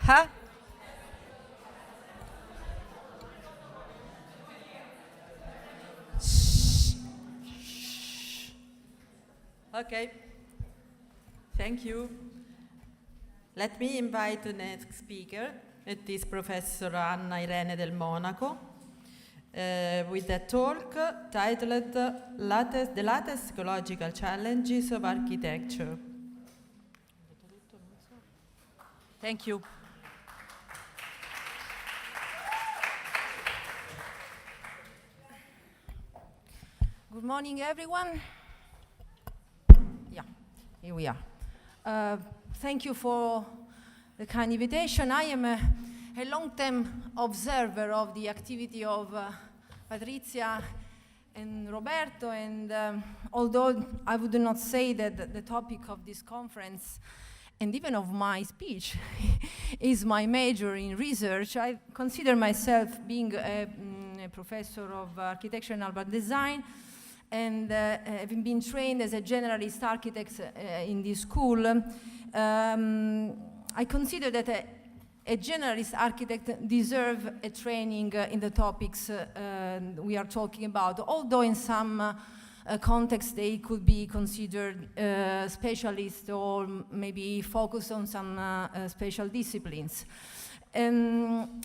Huh? Shh. Shh. Okay. Thank you. Let me invite the next speaker. It is Professor Anna Irene del Monaco with a talk titled The Latest Ecological Challenges of Architecture. Thank you. Good morning, everyone. Yeah, here we are. Thank you for the kind invitation. I am a long-term observer of the activity of Patrizia and Roberto, and although I would not say that the topic of this conference and even of my speech is my major in research, I consider myself being a professor of architecture and urban design, and having been trained as a generalist architect in this school, I consider that a generalist architect deserves a training in the topics we are talking about, although in some context they could be considered specialists or maybe focus on some special disciplines. And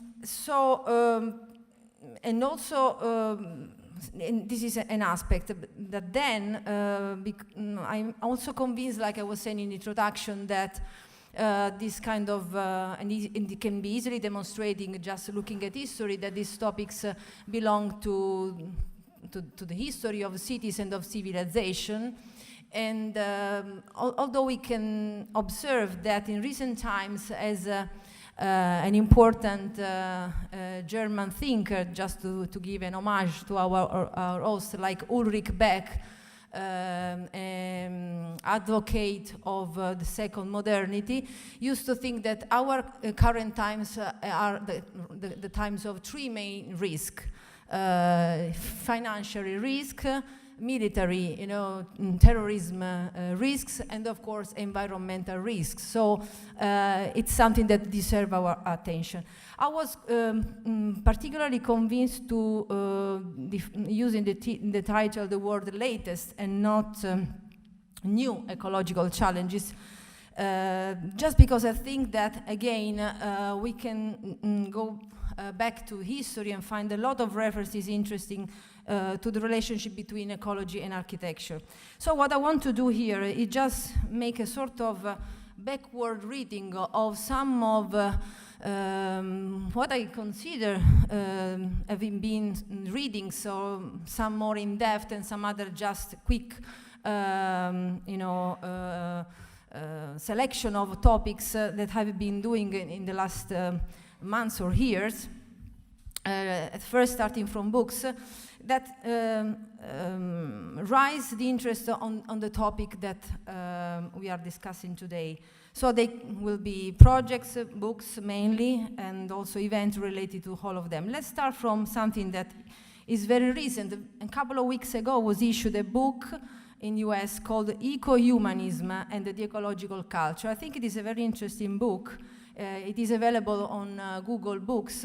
this is an aspect that then I'm also convinced, like I was saying in the introduction, that this kind of, and it can be easily demonstrating just looking at history, that these topics belong to the history of cities and of civilization. And although we can observe that in recent times as an important German thinker, just to give an homage to our host, like Ulrich Beck, advocate of the second modernity, used to think that our current times are the times of three main risks: financial risk, military, terrorism risks, and of course environmental risks. So it's something that deserves our attention. I was particularly convinced to using the title the word latest and not new ecological challenges, just because I think that again we can go back to history and find a lot of references interesting to the relationship between ecology and architecture. So what I want to do here is just make a sort of backward reading of some of what I consider having been reading, so some more in depth and some other just quick selection of topics that I've been doing in the last months or years, at first starting from books that rise the interest on the topic that we are discussing today. So they will be projects, books mainly, and also events related to all of them. Let's start from something that is very recent. A couple of weeks ago was issued a book in US called Eco-Humanism and the Ecological Culture. I think it is a very interesting book. It is available on Google Books.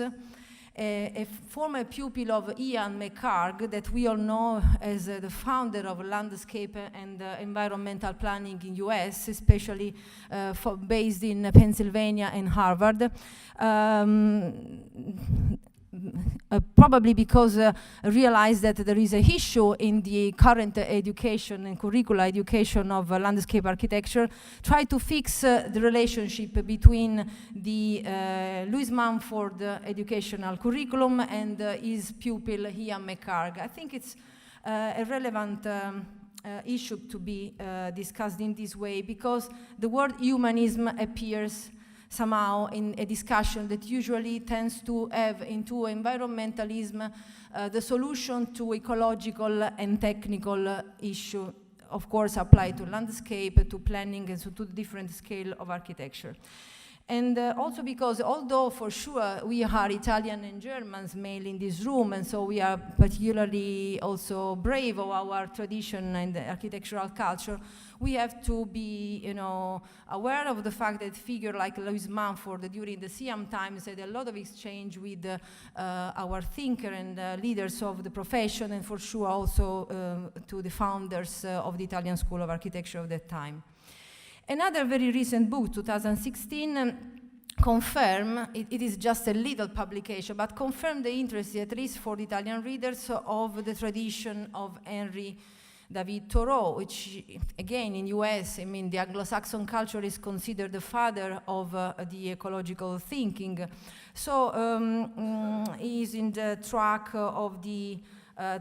A former pupil of Ian McHarg, that we all know as the founder of landscape and environmental planning in US, especially based in Pennsylvania and Harvard. Probably because realized that there is a issue in the current education and curricular education of landscape architecture, try to fix the relationship between the Louis Mumford educational curriculum and his pupil Ian McHarg. I think it's a relevant issue to be discussed in this way, because the word humanism appears somehow in a discussion that usually tends to have into environmentalism the solution to ecological and technical issue, of course applied to landscape, to planning, and so to the different scale of architecture. And also because although for sure we are Italian and Germans mainly in this room, and so we are particularly also brave of our tradition and the architectural culture, we have to be, aware of the fact that figure like Louis Mumford during the Siam times had a lot of exchange with our thinker and leaders of the profession, and for sure also to the founders of the Italian School of Architecture of that time. Another very recent book, 2016, confirm, it is just a little publication, but confirm the interest, at least for the Italian readers, of the tradition of Henry David Thoreau, which again in US, the Anglo-Saxon culture is considered the father of the ecological thinking. So he's in the track of the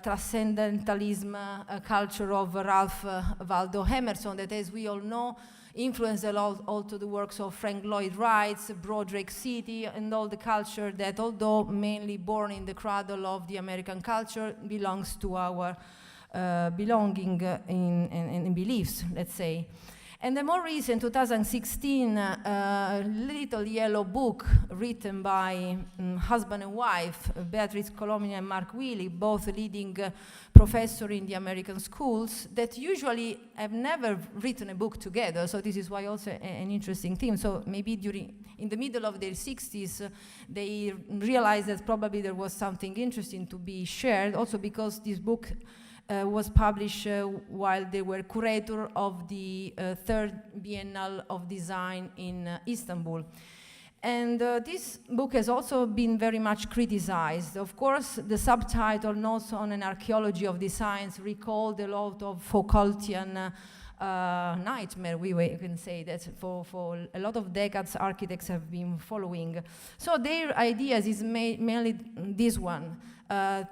transcendentalism culture of Ralph Waldo Emerson, that, as we all know, influenced a lot also the works of Frank Lloyd Wright, Broderick City, and all the culture that, although mainly born in the cradle of the American culture, belongs to our belonging in beliefs, let's say. And the more recent, 2016, little yellow book written by husband and wife, Beatrice Colomini and Mark Willey, both leading professors in the American schools, that usually have never written a book together. So this is why also an interesting theme. So maybe in the middle of their 60s, they realized that probably there was something interesting to be shared, also because this book was published while they were curator of the third Biennale of Design in Istanbul. And this book has also been very much criticized. Of course, the subtitle, Notes on an Archaeology of Design, recalled a lot of Foucaultian nightmare, we can say, that for a lot of decades architects have been following. So their ideas is mainly this one.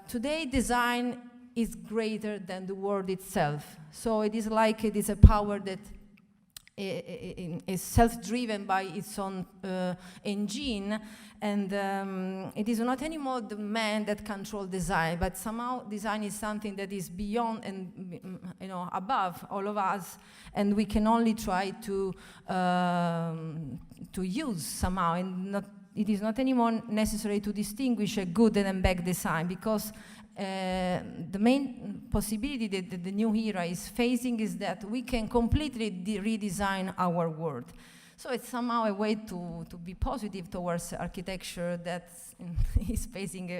Today, design is greater than the world itself. So it is like it is a power that is self-driven by its own engine, and it is not anymore the man that controls design, but somehow design is something that is beyond and above all of us, and we can only try to use somehow, and it is not anymore necessary to distinguish a good and a bad design, because the main possibility that the new era is facing is that we can completely redesign our world. So it's somehow a way to be positive towards architecture that is facing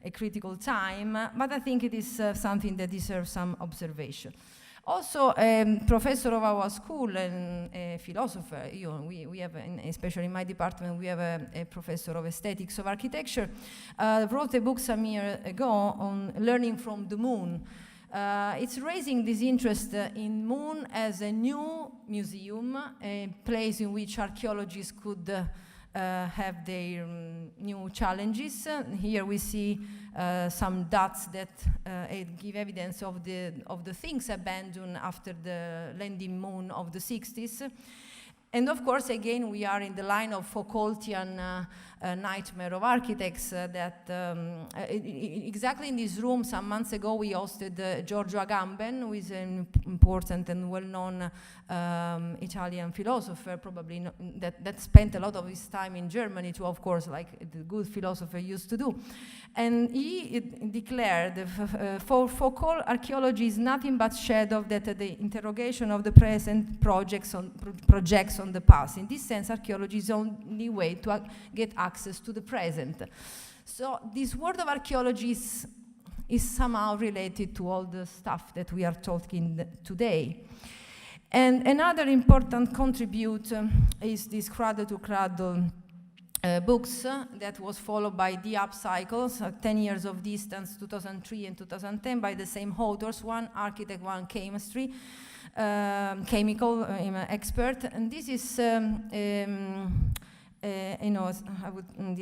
a critical time, but I think it is something that deserves some observation. Also, a professor of our school and a philosopher, we have, especially in my department, we have a professor of aesthetics of architecture, wrote a book some years ago on learning from the moon. It's raising this interest in moon as a new museum, a place in which archaeologists could have their new challenges. Here we see some dots that give evidence of the things abandoned after the landing moon of the 60s. And of course, again, we are in the line of Foucaultian nightmare of architects that exactly in this room some months ago we hosted Giorgio Agamben, who is an important and well-known Italian philosopher, probably that spent a lot of his time in Germany too, of course, like the good philosopher used to do. And he declared, for Foucault, archaeology is nothing but shadow that the interrogation of the present projects on the past. In this sense, archaeology is the only way to get access to the present. So this word of archaeology is somehow related to all the stuff that we are talking today. And another important contributor is this Cradle to Cradle books that was followed by the upcycles, 10 years of distance, 2003 and 2010, by the same authors, one architect, one chemistry, chemical expert. And this is, the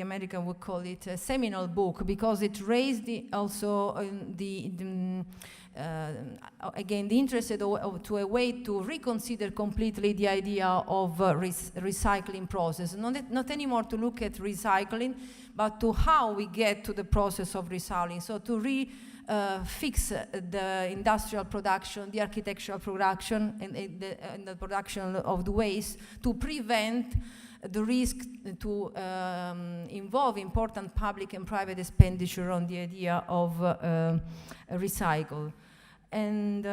American would call it a seminal book, because it raised again, the interest to a way to reconsider completely the idea of recycling process. Not anymore to look at recycling, but to how we get to the process of recycling. So to fix the industrial production, the architectural production, and the production of the waste, to prevent the risk to involve important public and private expenditure on the idea of recycle. And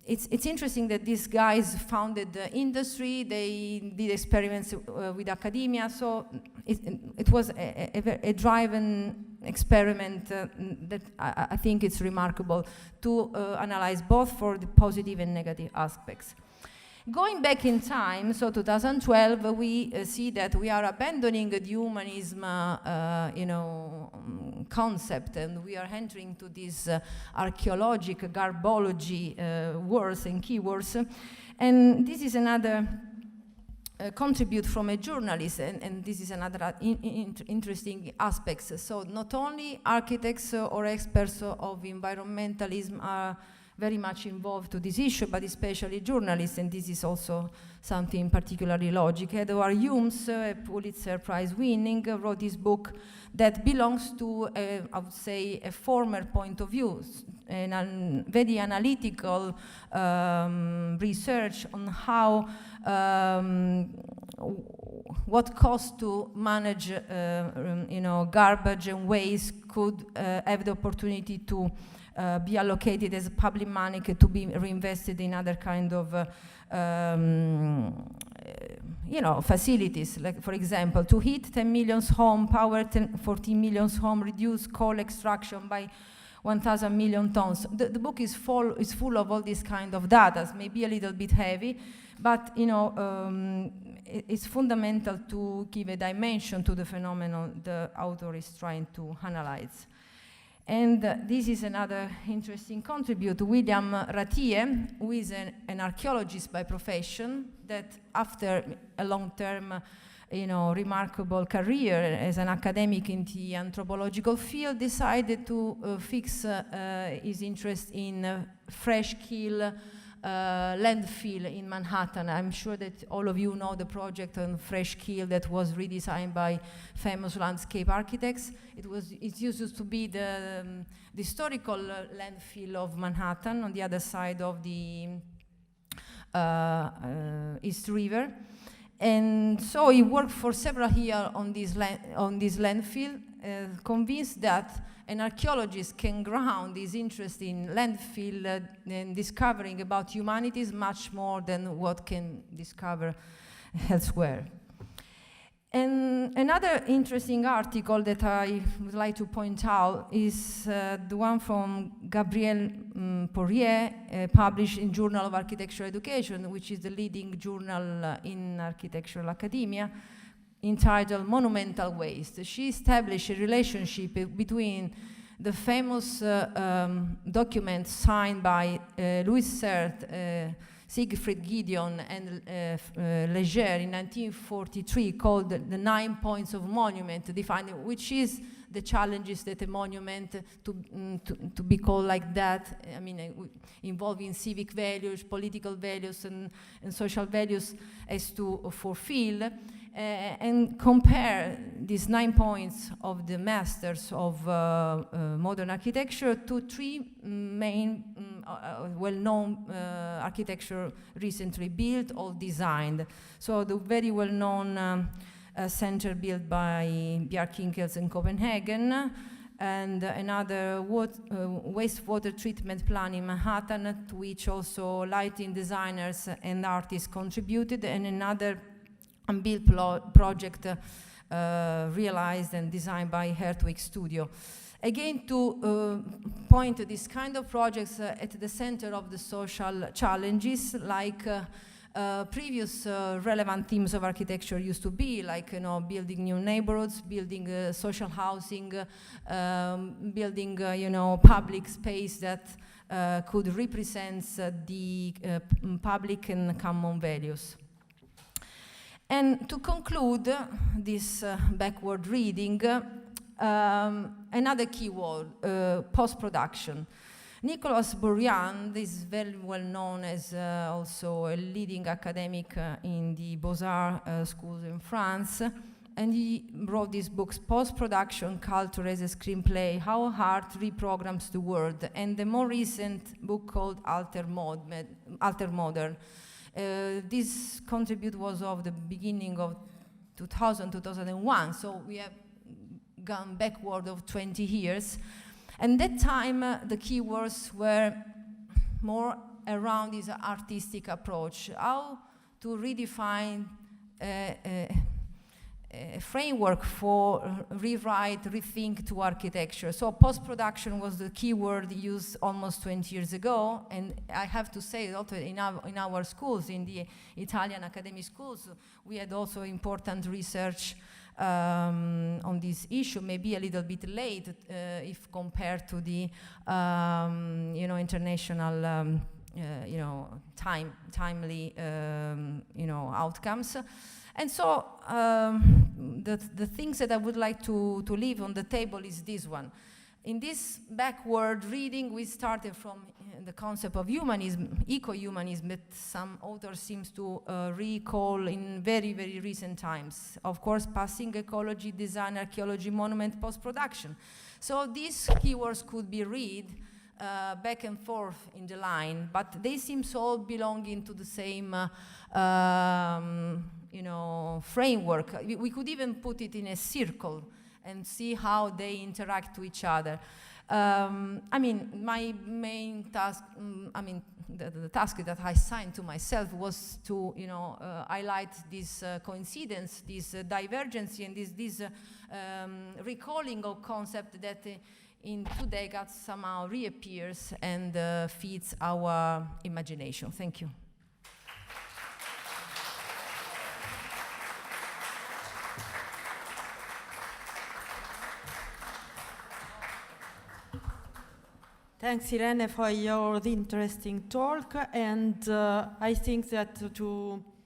it's interesting that these guys founded the industry, they did experiments with academia, so it was a driven experiment that I think it's remarkable to analyze both for the positive and negative aspects. Going back in time, so 2012, we see that we are abandoning the humanism, concept, and we are entering to this archaeological garbology words and keywords. And this is another contribute from a journalist, and this is another interesting aspect. So not only architects or experts of environmentalism are very much involved to this issue, but especially journalists, and this is also something particularly logical. Edward Humes, a Pulitzer Prize winning, wrote this book that belongs to, I would say, a former point of view, and very analytical research on how, what cost to manage, garbage and waste could have the opportunity to be allocated as public money to be reinvested in other kind of facilities. Like, for example, to heat 10 million home, power 14 million home, reduce coal extraction by 1,000 million tons. The book is full of all this kind of data, maybe a little bit heavy, but it's fundamental to give a dimension to the phenomenon the author is trying to analyze. And this is another interesting contributor, William Ratier, who is an archaeologist by profession, that after a long-term, remarkable career as an academic in the anthropological field, decided to fix his interest in fresh kill landfill in Manhattan. I'm sure that all of you know the project on fresh kill that was redesigned by famous landscape architects. It used to be the historical landfill of Manhattan on the other side of the East River. And so he worked for several years on this landfill, convinced that an archaeologist can ground his interest in landfill and discovering about humanity is much more than what can discover elsewhere. And another interesting article that I would like to point out is the one from Gabriel Poirier, published in Journal of Architectural Education, which is the leading journal in architectural academia, entitled Monumental Waste. She established a relationship between the famous document signed by Louis Sert, Siegfried Gideon, and Leger in 1943, called the 9 points of monument, defining which is the challenges that a monument to be called like that, involving civic values, political values, and social values, has to fulfill. And compare these 9 points of the masters of modern architecture to three main well-known architecture recently built or designed. So the very well-known center built by Bjarkinkels in Copenhagen, and another wastewater treatment plant in Manhattan, to which also lighting designers and artists contributed, and another unbuilt project realized and designed by Hertwig Studio. Again, to point to this kind of projects at the center of the social challenges, like previous relevant themes of architecture used to be, like building new neighborhoods, building social housing, building public space that could represent the public and common values. And to conclude this backward reading, another keyword, post-production. Nicolas Bourrian is very well known as also a leading academic in the Beaux-Arts schools in France, and he wrote these books, Post-Production Culture as a Screenplay, How Art Reprograms the World, and the more recent book called Alter Modern, This contribute was of the beginning of 2000, 2001, so we have gone backward of 20 years. And that time, the keywords were more around this artistic approach, how to redefine a framework for rewrite, rethink to architecture. So post-production was the keyword used almost 20 years ago, and I have to say also in our schools, in the Italian academic schools, we had also important research on this issue, maybe a little bit late if compared to the international timely outcomes. And so the things that I would like to leave on the table is this one. In this backward reading, we started from the concept of humanism, eco-humanism, that some authors seems to recall in very, very recent times. Of course, passing ecology, design, archaeology, monument, post-production. So these keywords could be read back and forth in the line, but they seem all belonging to the same framework. We could even put it in a circle and see how they interact to each other. My main task, the task that I assigned to myself was to, highlight this coincidence, this divergence, and this recalling of concept that in 2 decades somehow reappears and feeds our imagination. Thank you. Thanks, Irene, for your interesting talk. And I think that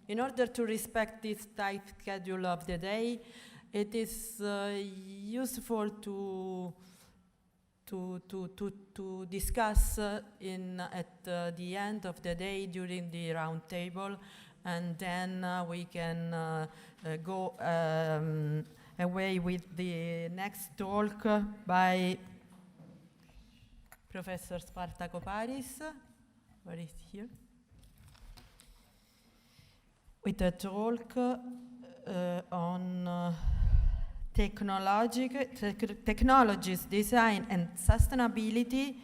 in order to respect this tight schedule of the day, it is useful to discuss at the end of the day during the round table, and then we can go away with the next talk by Professor Spartaco Paris, where is here, with a talk on technologies, design, and sustainability,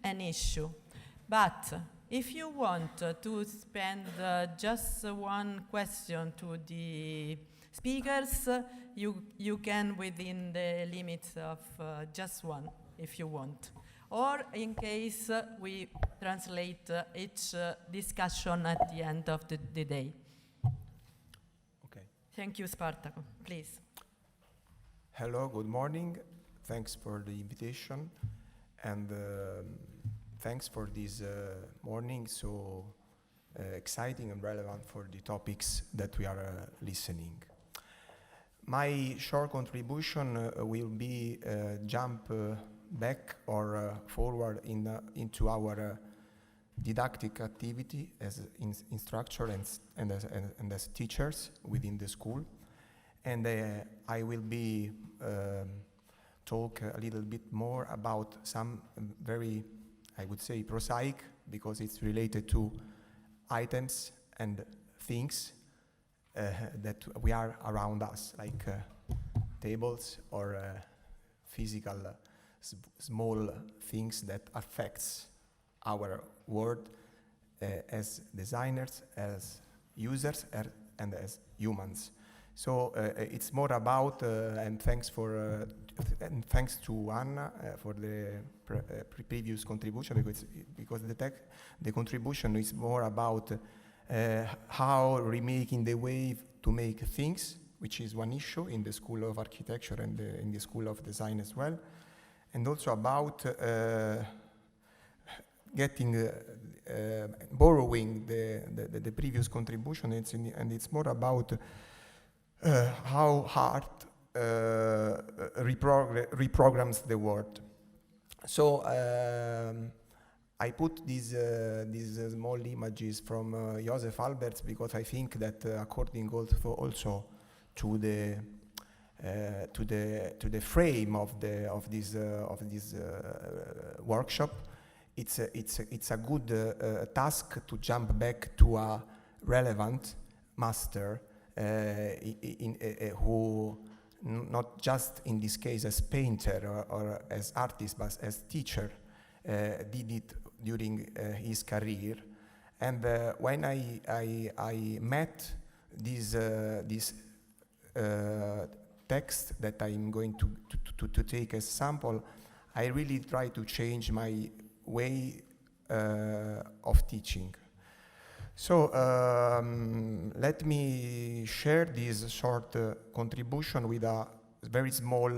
an issue. But if you want to spend just one question to the speakers, you can within the limits of just one, if you want. Or in case we translate each discussion at the end of the day. Okay. Thank you, Spartaco. Please. Hello, good morning. Thanks for the invitation, and thanks for this morning so exciting and relevant for the topics that we are listening. My short contribution will be jump back or forward into our didactic activity as instructors and as teachers within the school. And I will be talk a little bit more about some very, I would say, prosaic, because it's related to items and things that we are around us, like tables or physical small things that affects our world as designers, as users, and as humans. So it's more about, and thanks to Anna for the previous contribution, because the contribution is more about how remaking the way to make things, which is one issue in the School of Architecture and in the School of Design as well, and also about borrowing the previous contribution, and it's more about how art reprograms the world. So I put these small images from Joseph Alberts because I think that according also to the frame of this workshop, it's a good task to jump back to a relevant master who not just in this case as painter or as artist, but as teacher, did it during his career. And when I met this text that I'm going to take as sample, I really try to change my way of teaching. So let me share this short contribution with a very small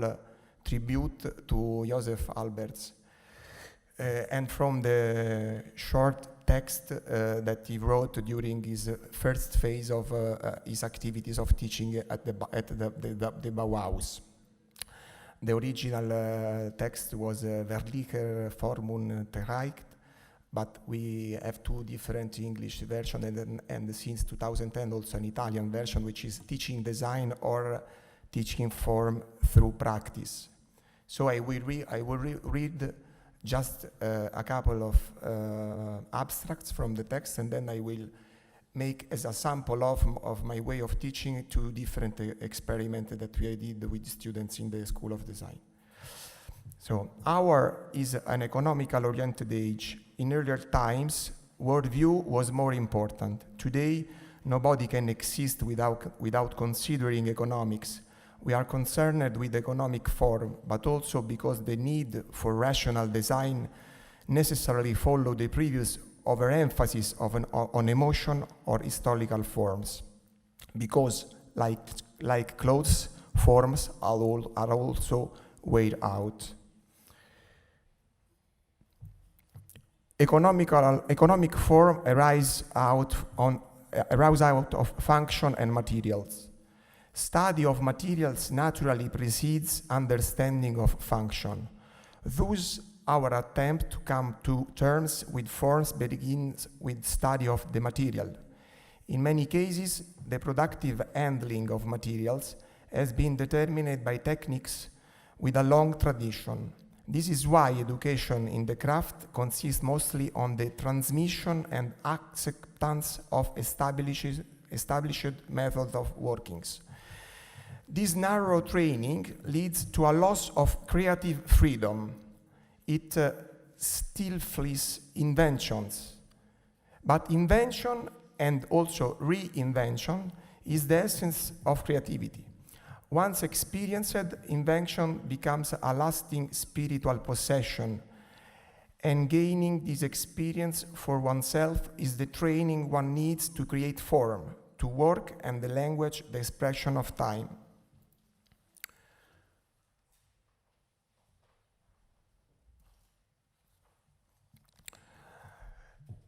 tribute to Joseph Alberts. And from the short text that he wrote during his first phase of his activities of teaching at the Bauhaus. The original text was Verlicher Formun Terreicht, but we have two different English versions, and since 2010 also an Italian version, which is Teaching Design or Teaching Form Through Practice. So I will read just a couple of abstracts from the text, and then I will make as a sample of my way of teaching two different experiments that we did with students in the School of Design. So, our is an economical-oriented age. In earlier times, worldview was more important. Today, nobody can exist without considering economics. We are concerned with economic form, but also because the need for rational design necessarily follow the previous overemphasis on emotion or historical forms. Because, like clothes, forms are also wear out. Economic form arise out of function and materials. Study of materials naturally precedes understanding of function. Thus, our attempt to come to terms with forms begins with study of the material. In many cases, the productive handling of materials has been determined by techniques with a long tradition. This is why education in the craft consists mostly on the transmission and acceptance of established methods of workings. This narrow training leads to a loss of creative freedom. It stifles inventions. But invention and also reinvention is the essence of creativity. Once experienced, invention becomes a lasting spiritual possession, and gaining this experience for oneself is the training one needs to create form, to work and the language, the expression of time.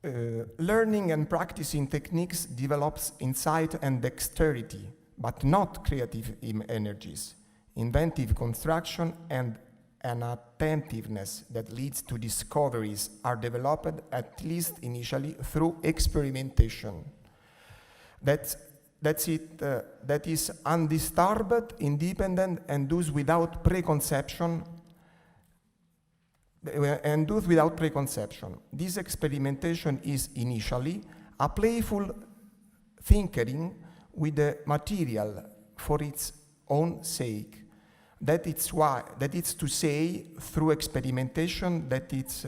Learning and practicing techniques develops insight and dexterity, but not creative energies. Inventive construction and an attentiveness that leads to discoveries are developed, at least initially, through experimentation. That is undisturbed, independent, and thus without preconception. This experimentation is initially a playful tinkering with the material for its own sake. That is to say, through experimentation, that it's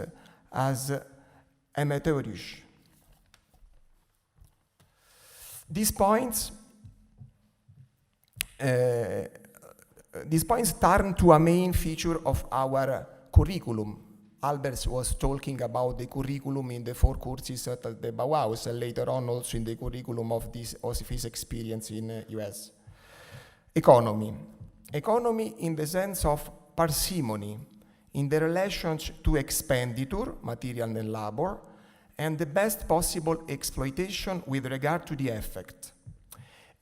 as amateurish. These points turn to a main feature of our curriculum. Alberts was talking about the curriculum in the 4 courses at the Bauhaus, and later on also in the curriculum of his experience in US. Economy. Economy in the sense of parsimony, in the relation to expenditure, material and labor, and the best possible exploitation with regard to the effect.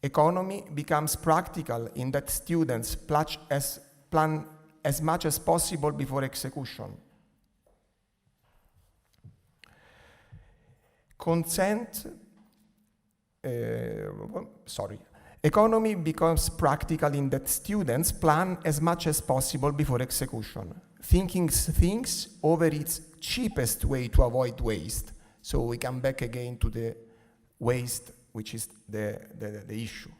Economy becomes practical in that students plan as much as possible before execution. Economy becomes practical in that students plan as much as possible before execution, thinking things over its cheapest way to avoid waste. So we come back again to the waste which is the issue.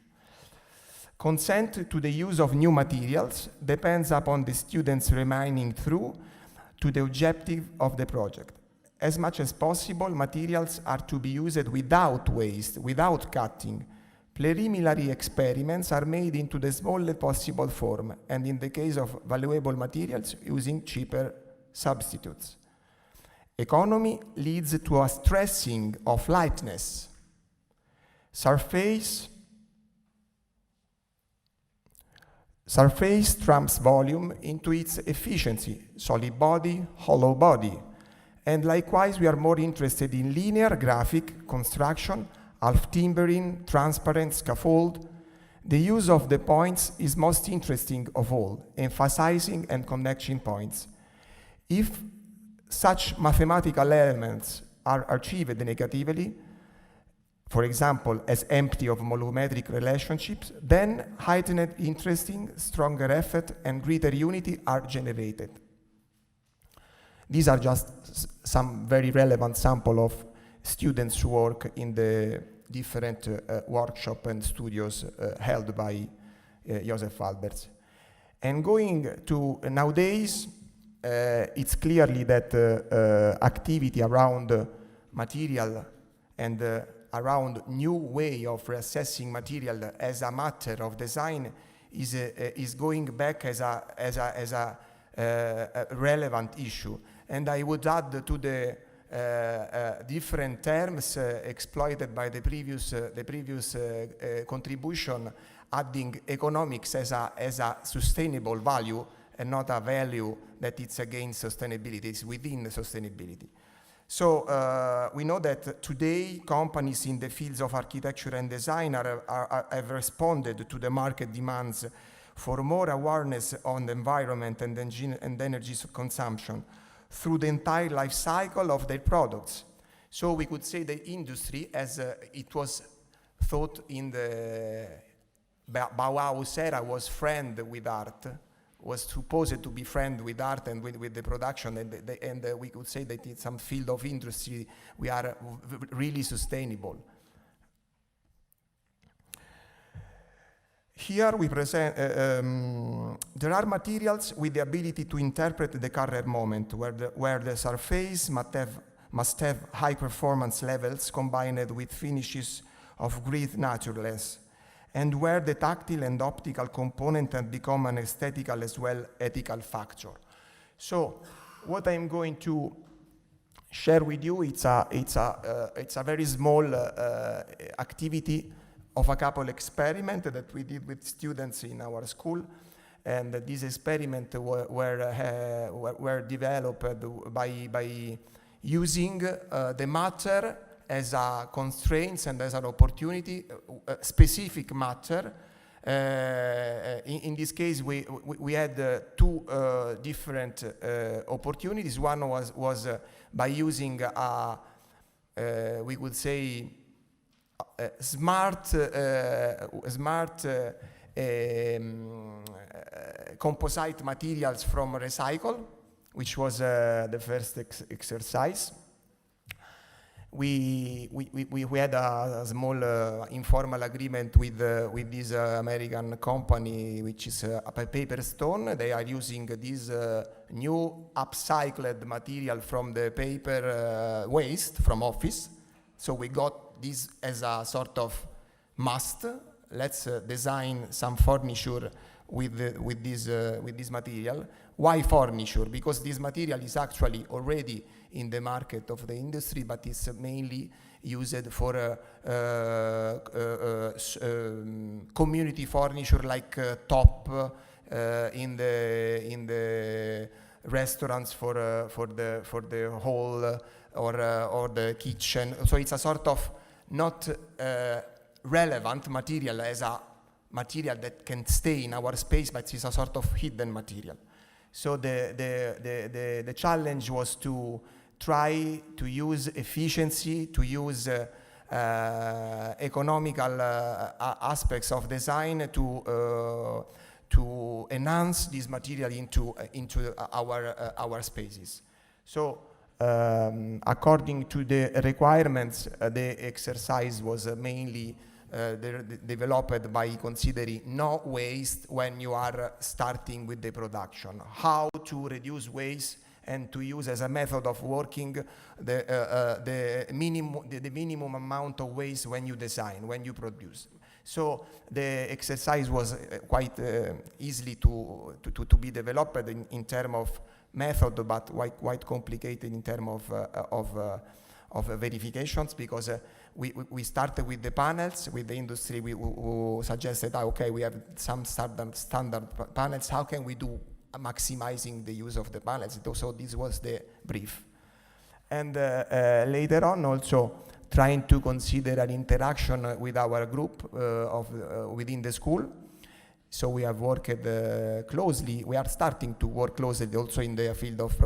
Consent to the use of new materials depends upon the students remaining true to the objective of the project. As much as possible, materials are to be used without waste, without cutting. Preliminary experiments are made into the smallest possible form, and in the case of valuable materials, using cheaper substitutes. Economy leads to a stressing of lightness. Surface trumps volume into its efficiency, solid body, hollow body. And likewise, we are more interested in linear graphic construction, half timbering, transparent scaffold. The use of the points is most interesting of all, emphasizing and connecting points. If such mathematical elements are achieved negatively, for example, as empty of volumetric relationships, then heightened interesting, stronger effort, and greater unity are generated. These are just some very relevant sample of students who work in the different workshop and studios held by Josef Alberts. And going to nowadays, it's clearly that activity around material and around new way of reassessing material as a matter of design is going back as a relevant issue. And I would add to the different terms exploited by the previous contribution, adding economics as a sustainable value and not a value that it's against sustainability, it's within sustainability. So we know that today companies in the fields of architecture and design have responded to the market demands for more awareness on the environment and energy consumption through the entire life cycle of their products. So we could say the industry, as it was thought in the Bauhaus era, was friend with art, was supposed to be friend with art and with the production, and we could say that in some field of industry we are really sustainable. Here we present, there are materials with the ability to interpret the current moment, where the surface must have high performance levels combined with finishes of great naturalness, and where the tactile and optical component have become an aesthetical as well ethical factor. So what I'm going to share with you, it's a very small activity of a couple experiment that we did with students in our school, and this experiment were developed by using the matter as a constraint and as an opportunity, specific matter. In this case, we had two different opportunities. One was by using we could say smart composite materials from recycle, which was the first exercise. We had a small informal agreement with this American company, which is Paperstone. They are using this new upcycled material from the paper waste from office. So we got this as a sort of must. Let's design some furniture with this material. Why furniture? Because this material is actually already in the market of the industry, but it's mainly used for community furniture like top in the restaurants for the hall or the kitchen. So it's a sort of not relevant material as a material that can stay in our space, but it's a sort of hidden material. So the challenge was to try to use efficiency, to use economical aspects of design to enhance this material into our spaces. So according to the requirements, the exercise was mainly developed by considering no waste when you are starting with the production. How to reduce waste and to use as a method of working the minimum amount of waste when you design, when you produce. So the exercise was quite easily to be developed in terms of method, but quite complicated in terms of verifications, because we started with the panels, with the industry. We suggested, okay, we have some standard panels. How can we do maximizing the use of the panels? So this was the brief. And later on, also trying to consider an interaction with our group within the school. So we have worked closely. We are starting to work closely also in the field of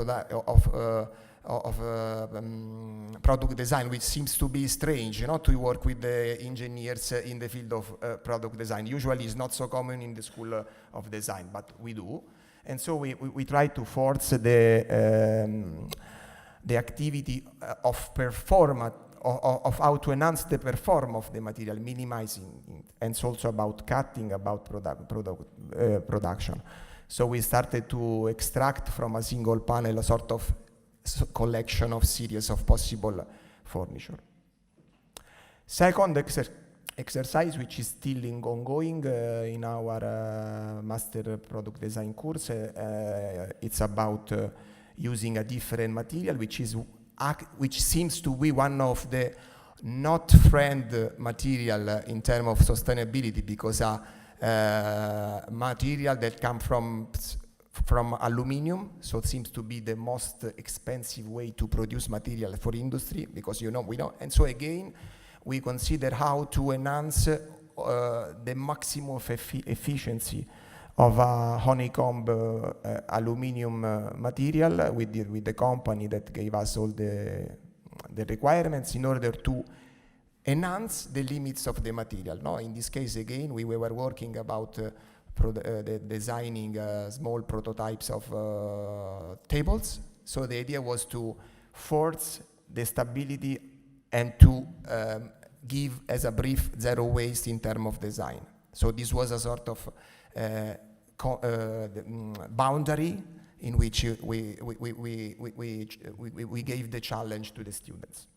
product design, which seems to be strange, to work with the engineers in the field of product design. Usually it's not so common in the school of design, but we do. And so we try to force the activity of performance, of how to enhance the performance of the material, minimizing it. And it's also about cutting, about production. So we started to extract from a single panel a sort of collection of series of possible furniture. Second exercise, which is still ongoing in our master product design course, it's about using a different material, which seems to be one of the not friend material in terms of sustainability, because material that come from aluminium, so it seems to be the most expensive way to produce material for industry, because we know. And so again, we consider how to enhance the maximum efficiency of a honeycomb aluminium material with the company that gave us all the requirements in order to enhance the limits of the material. No, in this case, again, we were working about designing small prototypes of tables. So the idea was to force the stability and to give as a brief zero waste in terms of design. So this was a sort of boundary in which we gave the challenge to the students.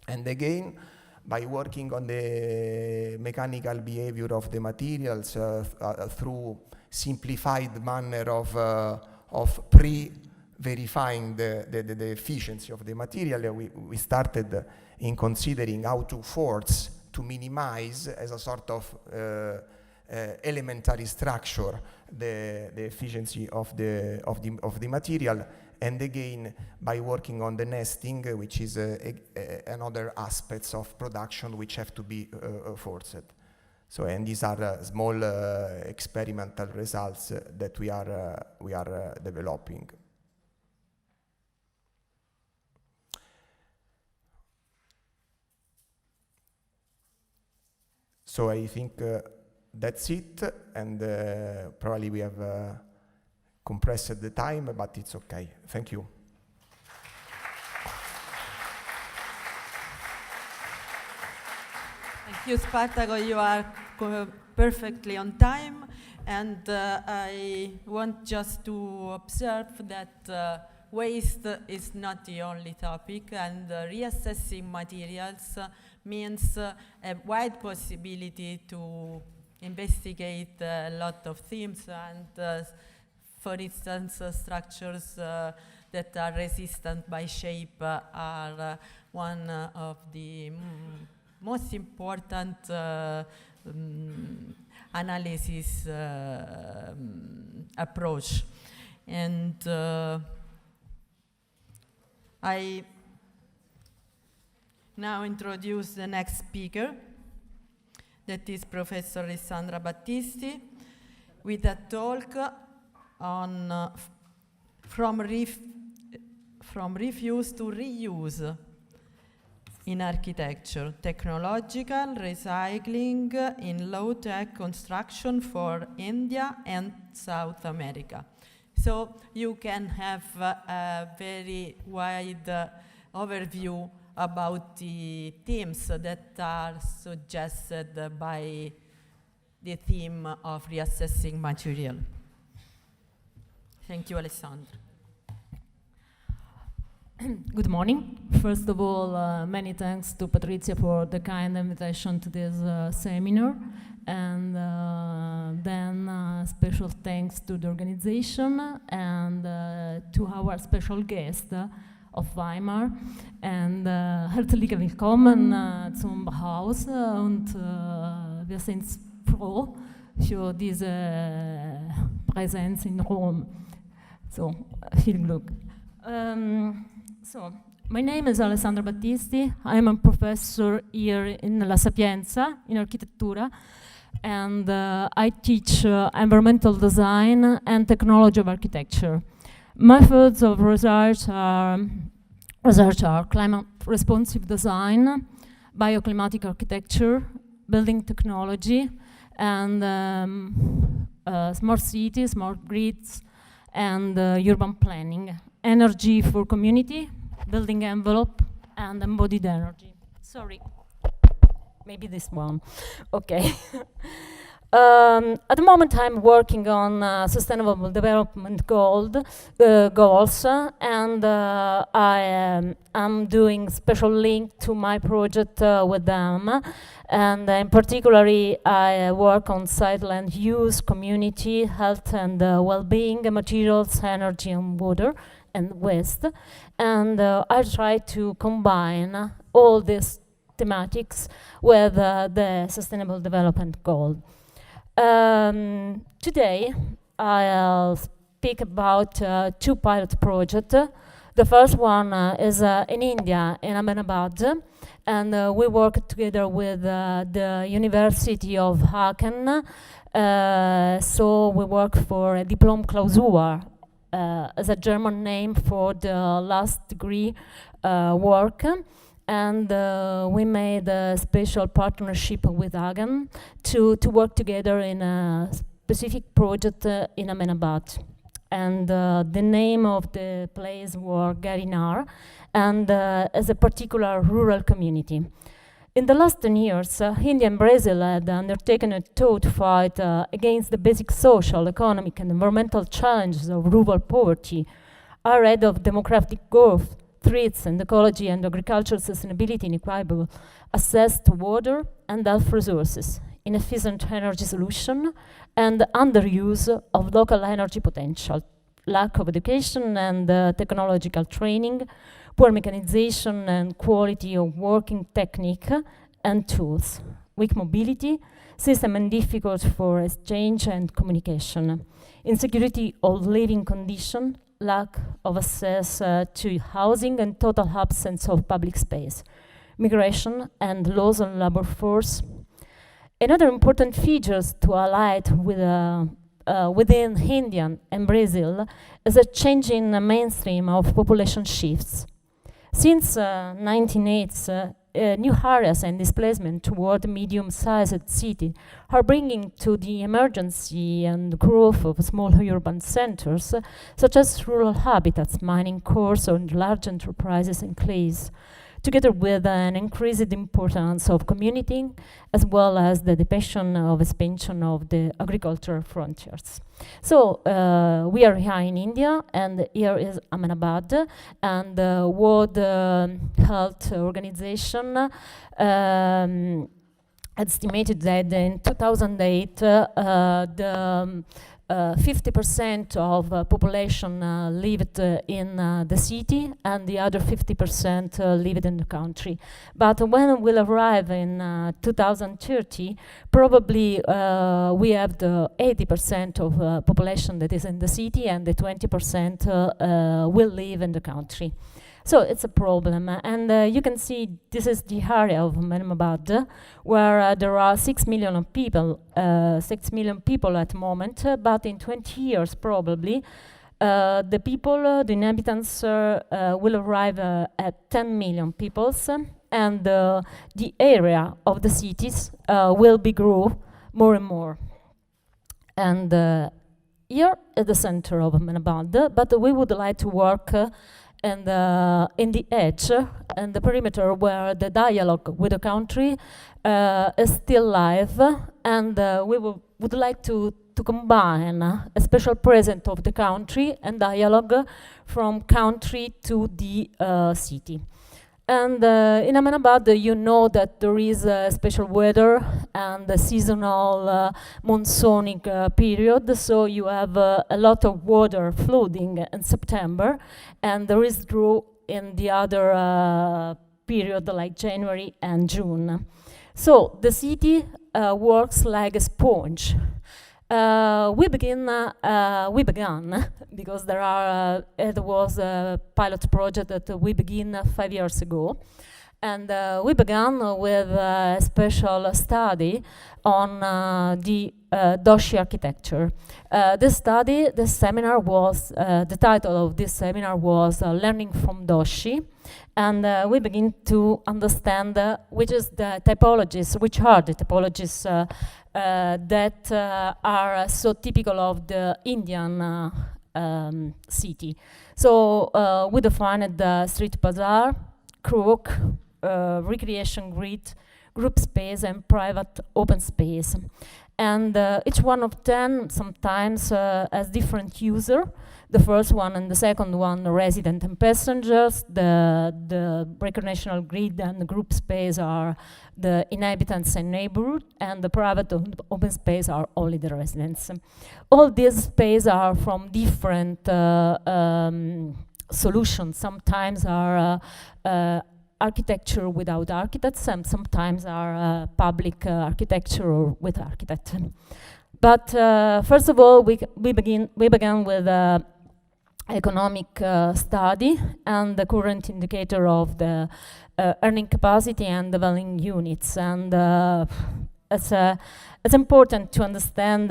And again, by working on the mechanical behavior of the materials through simplified manner of pre-verifying the efficiency of the material, we started in considering how to force to minimize as a sort of elementary structure the efficiency of the material. And again, by working on the nesting, which is another aspects of production which have to be forced. So, and these are small experimental results that we are developing. So I think that's it, and probably we have compressed the time, but it's okay. Thank you. Thank you, Spartaco. You are perfectly on time, and I want just to observe that waste is not the only topic, and reassessing materials means a wide possibility to investigate a lot of themes, and for instance, structures that are resistant by shape are one of the most important analysis approach. And I now introduce the next speaker, that is Professor Alessandra Battisti, with a talk on from refuse to reuse in architecture, technological recycling in low-tech construction for India and South America. So you can have a very wide overview about the themes that are suggested by the theme of reassessing material. Thank you, Alessandro. Good morning. First of all, many thanks to Patrizia for the kind invitation to this seminar. And then special thanks to the organization and to our special guest of Weimar. Und herzlich willkommen zum Haus und wir sind froh für diese Präsenz in Rom. So, viel Glück. So, my name is Alessandro Battisti. I'm a professor here in La Sapienza, in Architettura, and I teach environmental design and technology of architecture. My fields of research are climate responsive design, bioclimatic architecture, building technology, and smart cities, smart grids, and urban planning, energy for community, building envelope, and embodied energy. Sorry, maybe this one. Okay. At the moment, I'm working on sustainable development goals, and I am doing special link to my project with them. And in particularly, I work on site land use, community, health and well-being, materials, energy and water and waste. And I try to combine all these thematics with the sustainable development goal. Today, I'll speak about two pilot projects. The first one is in India, in Ahmedabad, and we work together with the University of Aachen. So we work for Diplom Klausur, as a German name for the last degree work. And we made a special partnership with Aachen to work together in a specific project in Ahmedabad. And the name of the place was Garinar, and as a particular rural community. In the last 10 years, India and Brazil had undertaken a thought fight against the basic social, economic, and environmental challenges of rural poverty, ahead of demographic growth, threats and ecology and agricultural sustainability, inequitable access to water and health resources, inefficient energy solution, and underuse of local energy potential, lack of education and technological training, poor mechanization and quality of working technique and tools, weak mobility, system and difficult for exchange and communication, insecurity of living condition, lack of access to housing and total absence of public space, migration and loss on labor force. Another important features to highlight within India and Brazil is a change in the mainstream of population shifts. Since 1980s, new areas and displacement toward medium-sized cities are bringing to the emergency and growth of small urban centers, such as rural habitats, mining cores, or large enterprises and clays, together with an increased importance of community, as well as the depiction of expansion of the agricultural frontiers. So we are here in India, and here is Ahmedabad, and World Health Organization estimated that in 2008 the 50% of population lived in the city, and the other 50% lived in the country. But when we'll arrive in 2030, probably we have the 80% of population that is in the city, and the 20% will live in the country. So it's a problem, and you can see this is the area of Ahmedabad, where there are 6 million people, 6 million people at the moment, but in 20 years probably, the people, the inhabitants will arrive at 10 million people, and the area of the cities will be grow more and more. And here at the center of Ahmedabad, but we would like to work in the edge and the perimeter where the dialogue with the country is still live, and we would like to combine a special presence of the country and dialogue from country to the city. And in Ahmedabad, you know that there is special weather and a seasonal monsoonic period, so you have a lot of water flooding in September, and there is drought in the other period like January and June. So the city works like a sponge. We began because it was a pilot project that we began 5 years ago, and we began with a special study on the Doshi architecture. The title of this seminar was Learning from Doshi, and we begin to understand which are the typologies that are so typical of the Indian city. So we defined the street bazaar, crook, recreation grid, group space, and private open space. And each one of them sometimes has different user. The first one and the second one, resident and passengers. The recreational grid and the group space are the inhabitants and neighborhood, and the private open space are only the residents. All these spaces are from different solutions. Sometimes are architecture without architects, and sometimes are public architecture or with architects. But first of all, we began with economic study and the current indicator of the earning capacity and dwelling units. And it's important to understand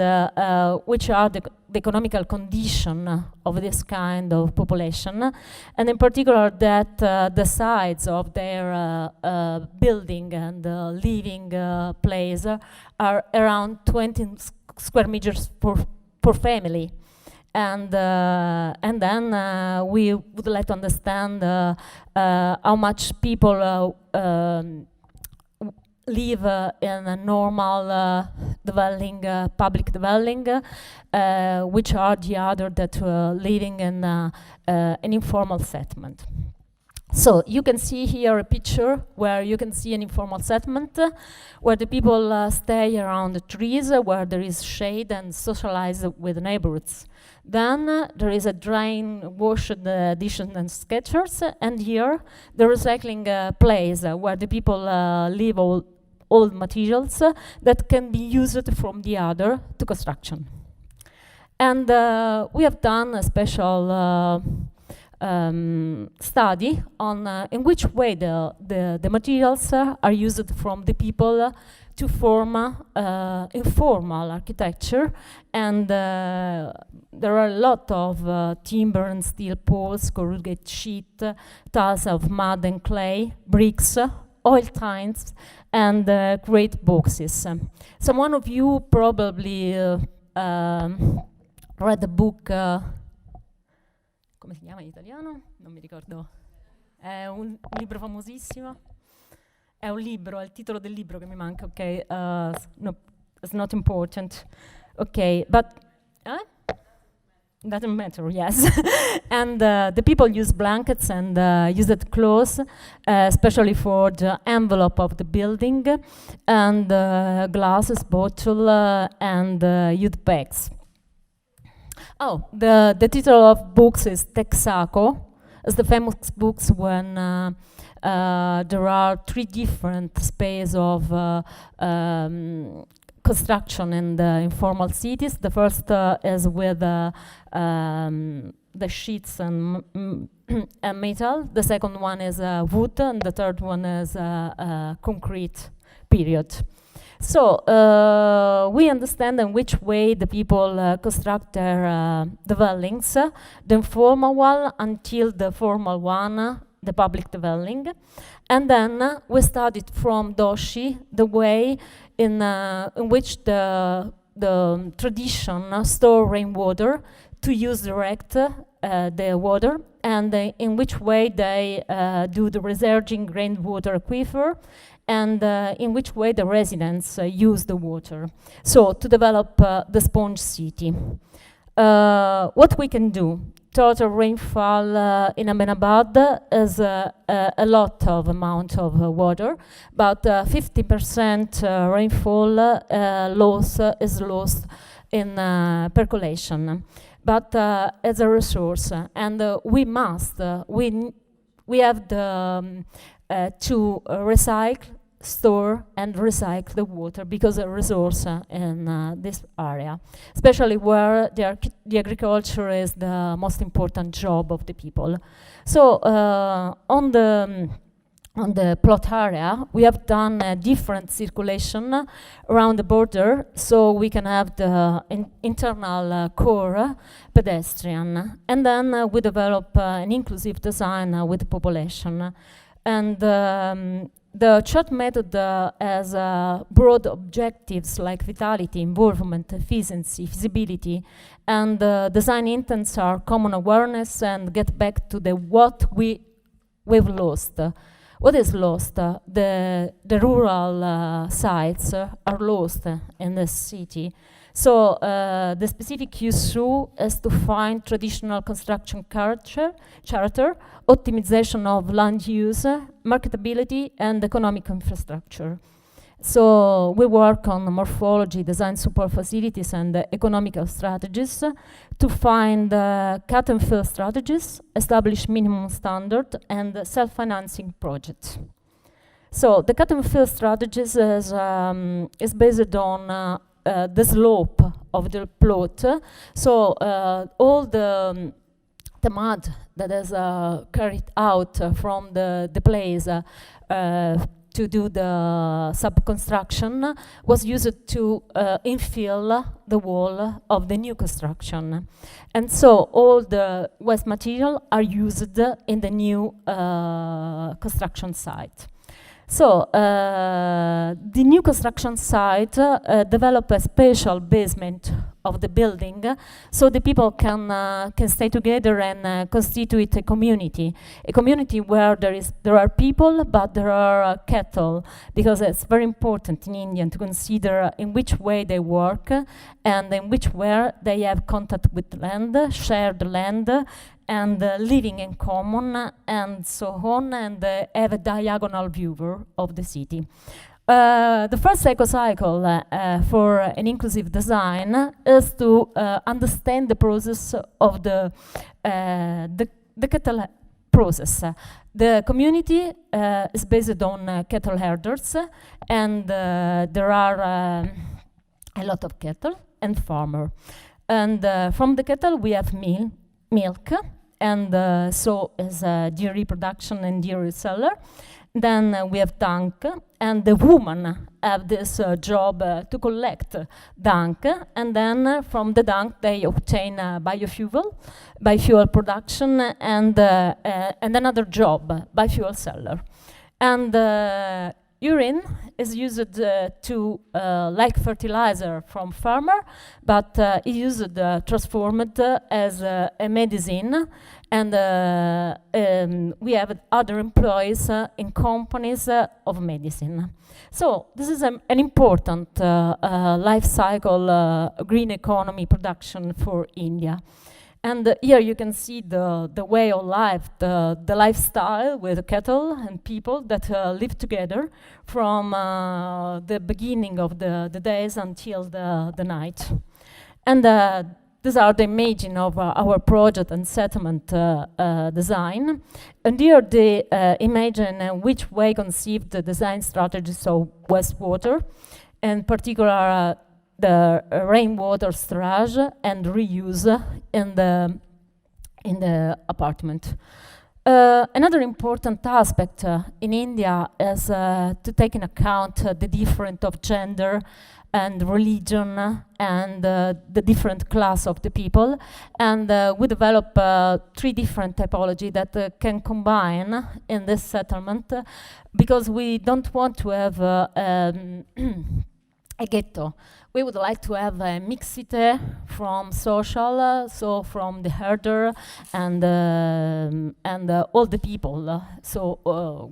which are the economical condition of this kind of population, and in particular that the size of their building and living place are around 20 square meters per family. And then we would like to understand how much people live in a normal dwelling, public dwelling, which are the other that living in an informal settlement. So you can see here a picture where you can see an informal settlement where the people stay around the trees, where there is shade and socialize with the neighborhoods. Then there is a drain, wash, dishes and sketchers, and here the recycling place where the people leave all old materials that can be used from the other to construction. And we have done a special study on in which way the materials are used from the people to form informal architecture, and there are a lot of timber and steel poles, corrugated sheet, tiles of mud and clay, bricks, oil tiles, and great boxes. Some of you probably read the book, come si chiama in italiano? Non mi ricordo. È un libro famosissimo. È un libro, è il titolo del libro che mi manca, ok? No, it's not important. Okay, but doesn't matter, yes. And the people use blankets and used clothes, especially for the envelope of the building, and glasses, bottle, and youth bags. Oh, the title of books is Texaco. It's the famous books when there are three different spaces of construction in the informal cities. The first is with the sheets and metal. The second one is wood, and the third one is concrete period. So we understand in which way the people construct their dwellings, the informal one until the formal one, the public dwelling. And then we studied from Doshi the way in which the the tradition store rainwater to use direct the water, and in which way they do the resurging rainwater aquifer, and in which way the residents use the water. So to develop the sponge city. What we can do? Total rainfall in Ahmedabad is a lot of amount of water, but 50% rainfall loss is lost in percolation, but as a resource, and we have the to recycle, store and recycle the water because a resource in this area, especially where the agriculture is the most important job of the people. So on the plot area, we have done a different circulation around the border, so we can have the internal core pedestrian, and then we develop an inclusive design with the population. And the chart method has broad objectives like vitality, involvement, efficiency, feasibility, and design intents are common awareness and get back to the what we've lost. What is lost? The rural sites are lost in the city. So the specific issue is to find traditional construction charter, optimization of land use, marketability, and economic infrastructure. So we work on morphology, design support facilities, and economical strategies to find cut and fill strategies, establish minimum standard, and self-financing projects. So the cut and fill strategies is based on the slope of the plot. So all the mud that is carried out from the place to do the sub-construction was used to infill the wall of the new construction. And so all the waste material are used in the new construction site. So the new construction site developed a special basement of the building, so the people can stay together and constitute a community where there are people, but there are cattle, because it's very important in India to consider in which way they work and in which way they have contact with land, share the land, and living in common, and so on, and have a diagonal view of the city. The first eco-cycle for an inclusive design is to understand the process of the cattle process. The community is based on cattle herders, and there are a lot of cattle and farmer. And from the cattle we have milk, and so is dairy production and dairy seller. Then we have dung, and the women have this job to collect dung, and then from the dung they obtain biofuel production, and another job, biofuel seller. And urine is used to like fertilizer from farmer, but is used transformed as a medicine, and we have other employees in companies of medicine. So this is an important life cycle green economy production for India. And here you can see the way of life, the lifestyle with cattle and people that live together from the beginning of the days until the night. And these are the imaging of our project and settlement design. And here they imagine which way conceived the design strategies of wastewater, in particular the rainwater storage and reuse in the apartment. Another important aspect in India is to take in account the difference of gender and religion and the different class of the people, and we develop 3 different typology that can combine in this settlement, because we don't want to have a ghetto. We would like to have a mixity from social, so from the herder and all the people,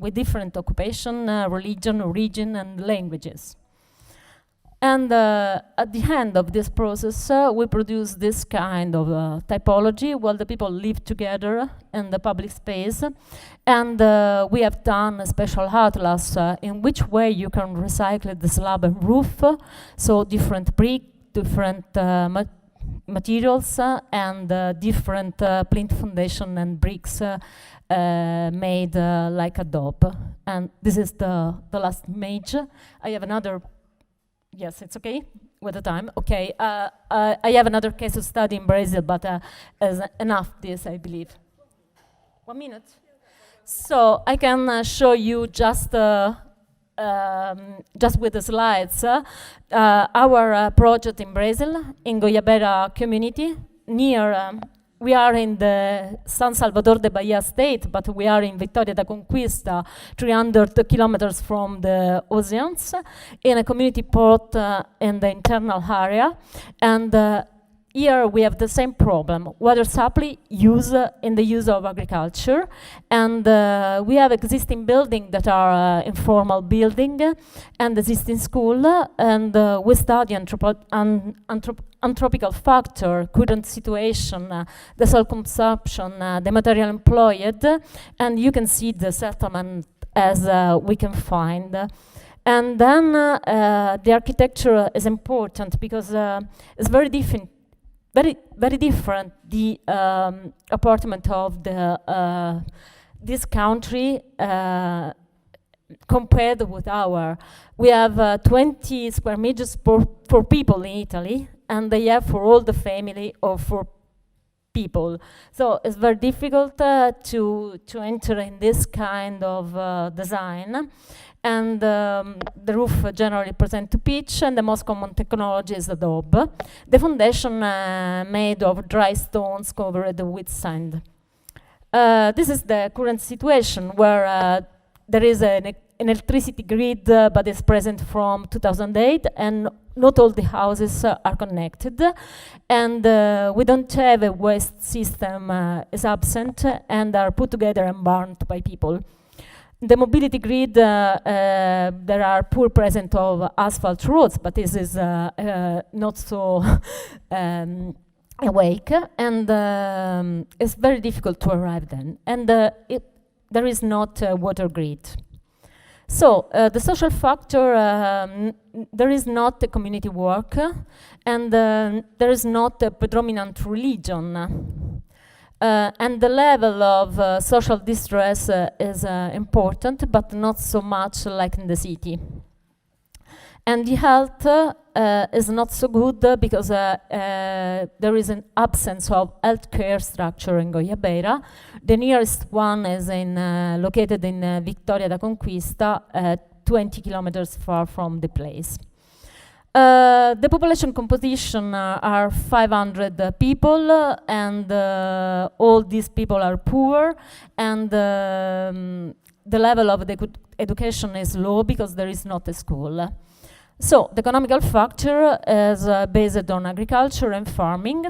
with different occupation, religion, origin, and languages. And at the end of this process, we produce this kind of typology where the people live together in the public space. And we have done a special atlas in which way you can recycle the slab and roof, so different brick, different materials, and different plinth foundation and bricks made like adobe. And this is the last image. I have another. Yes, it's okay with the time. Okay, I have another case of study in Brazil, but is enough this, I believe. 1 minute. So I can show you just with the slides our project in Brazil, in Goiabeira community, near. We are in the San Salvador de Bahia state, but we are in Vitória da Conquista, 300 kilometers from the oceans, in a community port in the internal area. And here we have the same problem, water supply use in the use of agriculture. And we have existing buildings that are informal building and existing school. And we study anthropical factor, current situation, the soil consumption, the material employed. And you can see the settlement as we can find. And then the architecture is important because it's very different. Very different, the apartment of this country compared with our. We have 20 square meters for people in Italy, and they have for all the family or for people. So it's very difficult to enter in this kind of design. And the roof generally present to pitch, and the most common technology is adobe. The foundation made of dry stones covered with sand. This is the current situation where there is an electricity grid, but it's present from 2008, and not all the houses are connected. And we don't have a waste system, is absent, and are put together and burned by people. The mobility grid, there are poor presence of asphalt roads, but this is not so awake, and it's very difficult to arrive then. And there is not a water grid. So the social factor, there is not a community work, and there is not a predominant religion. And the level of social distress is important, but not so much like in the city. And the health is not so good because there is an absence of healthcare structure in Goiabeira. The nearest one is located in Vitória da Conquista, 20 kilometers far from the place. The population composition are 500 people, and all these people are poor, and the level of the education is low because there is not a school. So the economical factor is based on agriculture and farming,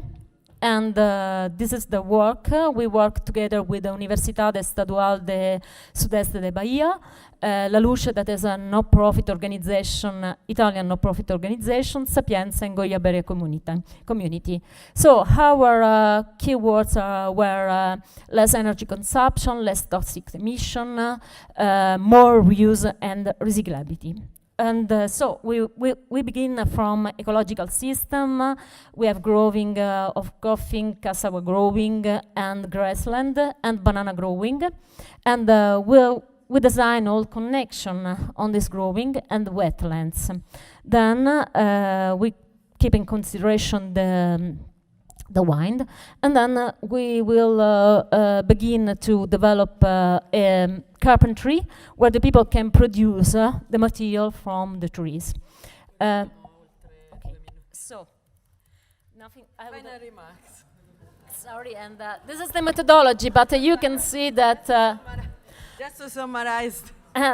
and this is the work. We work together with the Universidade Estadual de Sudeste de Bahia, La Luce, that is a no-profit organization, Italian no-profit organization, Sapienza and Goiabeira community. So our keywords were less energy consumption, less toxic emission, more reuse and recyclability. And so we begin from ecological system. We have growing of coffee, cassava growing, and grassland, and banana growing. And we design all connection on this growing and wetlands. Then we keep in consideration the wind, and then we will begin to develop carpentry, where the people can produce the material from the trees. Okay. So, nothing. Final remarks. Sorry, and this is the methodology, but you can see that. Just to summarize.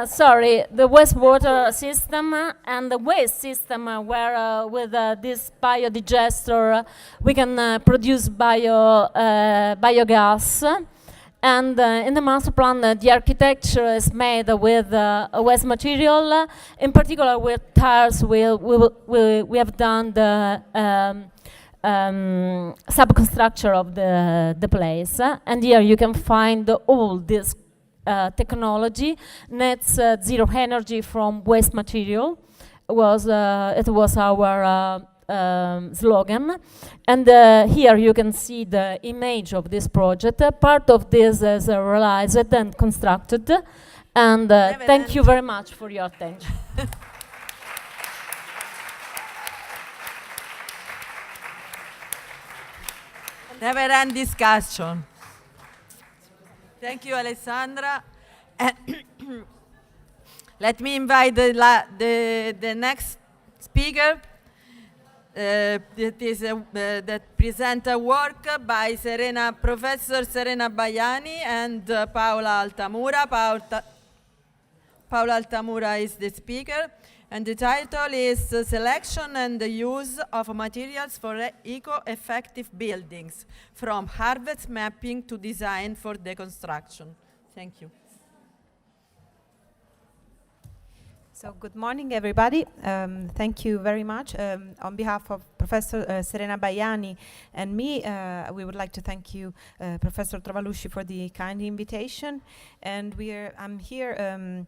sorry, the wastewater system and the waste system where with this biodigester we can produce biogas. And in the master plan, the architecture is made with waste material. In particular, with tires, we have done the subconstructure of the place. And here you can find all this technology, nets zero energy from waste material. It was our slogan. And here you can see the image of this project. Part of this is realized and constructed. And thank you very much for your attention. Never end discussion. Thank you, Alessandra. Let me invite the next speaker. That present a work by Professor Serena Baiani and Paola Altamura. Paola Altamura is the speaker, and the title is Selection and the Use of Materials for Eco-Effective Buildings, from harvest mapping to design for deconstruction. Thank you. So good morning, everybody. Thank you very much. On behalf of Professor Serena Baiani and me, we would like to thank you, Professor Travalusci, for the kind invitation. And I'm here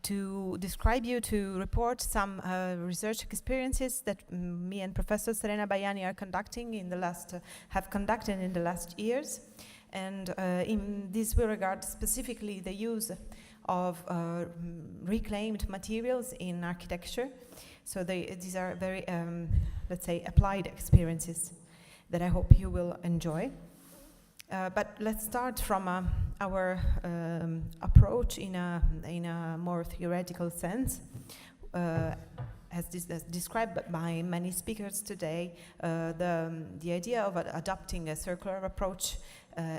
to describe you, to report some research experiences that me and Professor Serena Baiani are conducting have conducted in the last years. And in this will regard specifically the use of reclaimed materials in architecture. So these are very, let's say, applied experiences that I hope you will enjoy. But let's start from our approach in a more theoretical sense. As described by many speakers today, the idea of adopting a circular approach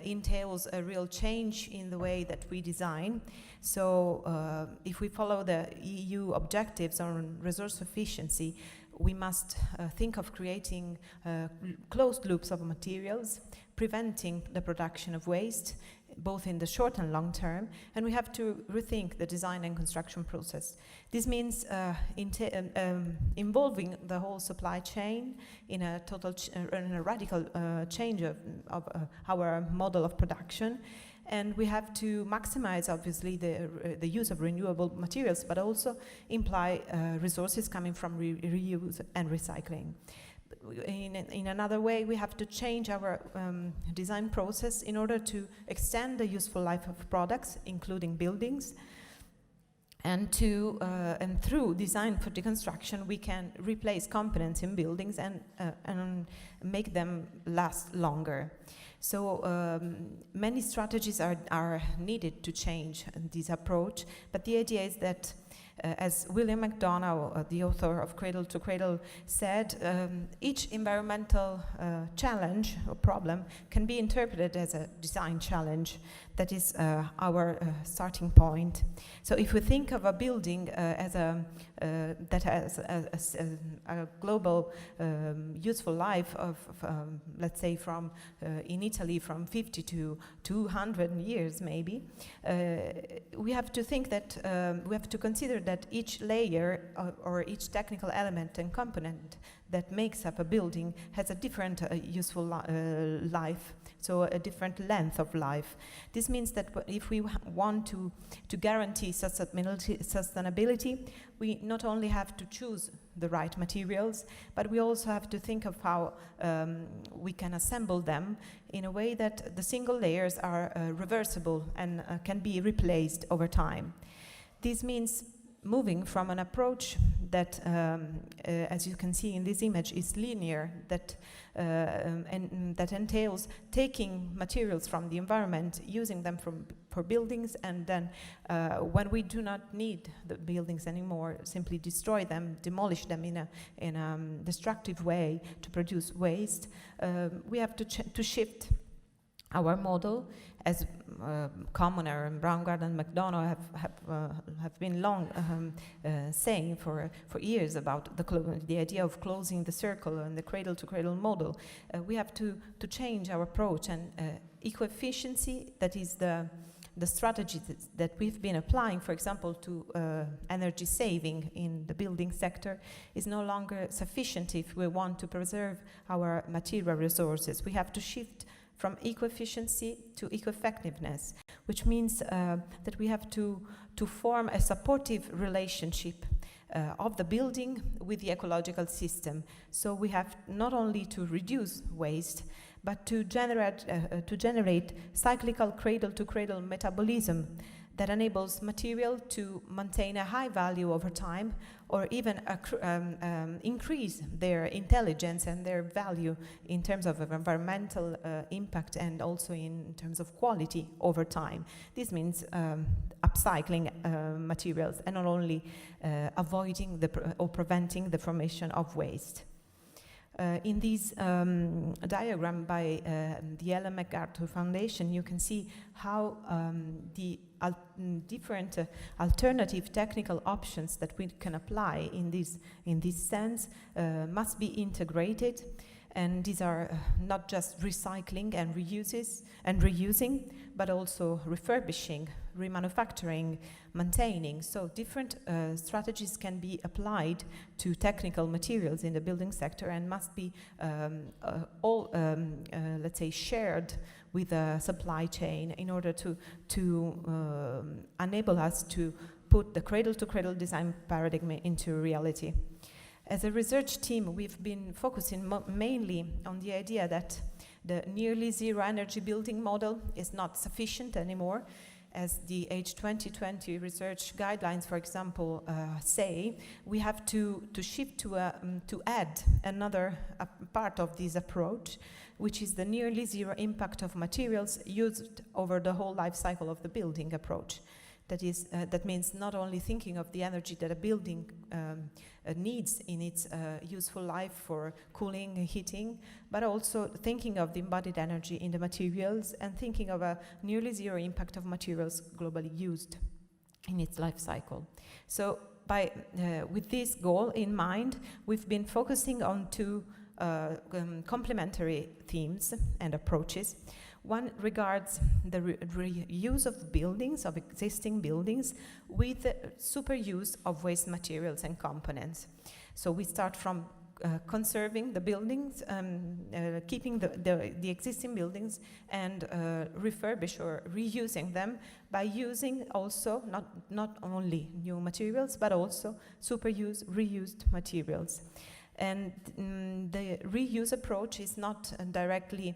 entails a real change in the way that we design. So if we follow the EU objectives on resource efficiency, we must think of creating closed loops of materials, preventing the production of waste, both in the short and long term, and we have to rethink the design and construction process. This means involving the whole supply chain in a radical change of our model of production. And we have to maximize, obviously, the use of renewable materials, but also imply resources coming from reuse and recycling. In another way, we have to change our design process in order to extend the useful life of products, including buildings. And through design for deconstruction, we can replace components in buildings and make them last longer. So many strategies are needed to change this approach, but the idea is that as William McDonough, the author of Cradle to Cradle, said, each environmental challenge or problem can be interpreted as a design challenge. That is our starting point. So if we think of a building as that has a global useful life of, let's say, from in Italy from 50 to 200 years maybe, we have to think that we have to consider that each layer or each technical element and component that makes up a building has a different useful life, so a different length of life. This means that if we want to guarantee sustainability, we not only have to choose the right materials, but we also have to think of how we can assemble them in a way that the single layers are reversible and can be replaced over time. This means moving from an approach that, as you can see in this image, is linear, that and that entails taking materials from the environment, using them for buildings, and then when we do not need the buildings anymore, simply destroy them, demolish them in a destructive way to produce waste. We have to shift Our model, as Commoner and Braungart and McDonough have been long saying for years about the idea of closing the circle and the cradle-to-cradle model, we have to change our approach, and eco-efficiency, that is the strategy that we've been applying, for example, to energy saving in the building sector, is no longer sufficient if we want to preserve our material resources. We have to shift from eco-efficiency to eco-effectiveness, which means that we have to form a supportive relationship of the building with the ecological system. So we have not only to reduce waste, but to generate cyclical cradle-to-cradle metabolism that enables material to maintain a high value over time, or even increase their intelligence and their value in terms of environmental impact, and also in terms of quality over time. This means upcycling materials, and not only avoiding or preventing the formation of waste. In this diagram by the Ellen MacArthur Foundation, you can see how the different alternative technical options that we can apply in this sense must be integrated. And these are not just recycling and reusing, but also refurbishing, remanufacturing, maintaining. So different strategies can be applied to technical materials in the building sector, and must be all, let's say, shared with the supply chain in order to enable us to put the cradle-to-cradle design paradigm into reality. As a research team, we've been focusing mainly on the idea that the nearly zero energy building model is not sufficient anymore. As the H2020 research guidelines, for example, say, we have to shift to add another part of this approach, which is the nearly zero impact of materials used over the whole life cycle of the building approach. That means not only thinking of the energy that a building needs in its useful life for cooling and heating, but also thinking of the embodied energy in the materials, and thinking of a nearly zero impact of materials globally used in its life cycle. So with this goal in mind, we've been focusing on two complementary themes and approaches. One regards the reuse of buildings, of existing buildings, with the super use of waste materials and components. So we start from conserving the buildings, keeping the existing buildings, and refurbish or reusing them by using also not only new materials, but also reused materials. And the reuse approach is not directly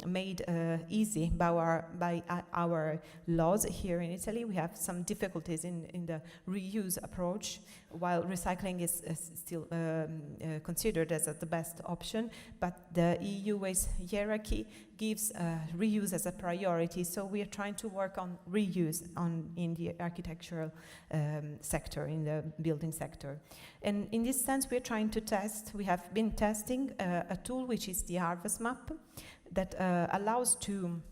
made easy by our laws here in Italy. We have some difficulties in the reuse approach, while recycling is still considered as the best option. But the EU waste hierarchy gives reuse as a priority, so we are trying to work on reuse in the architectural sector, in the building sector. And in this sense, we are trying to we have been testing a tool which is the Harvest Map, that allows to,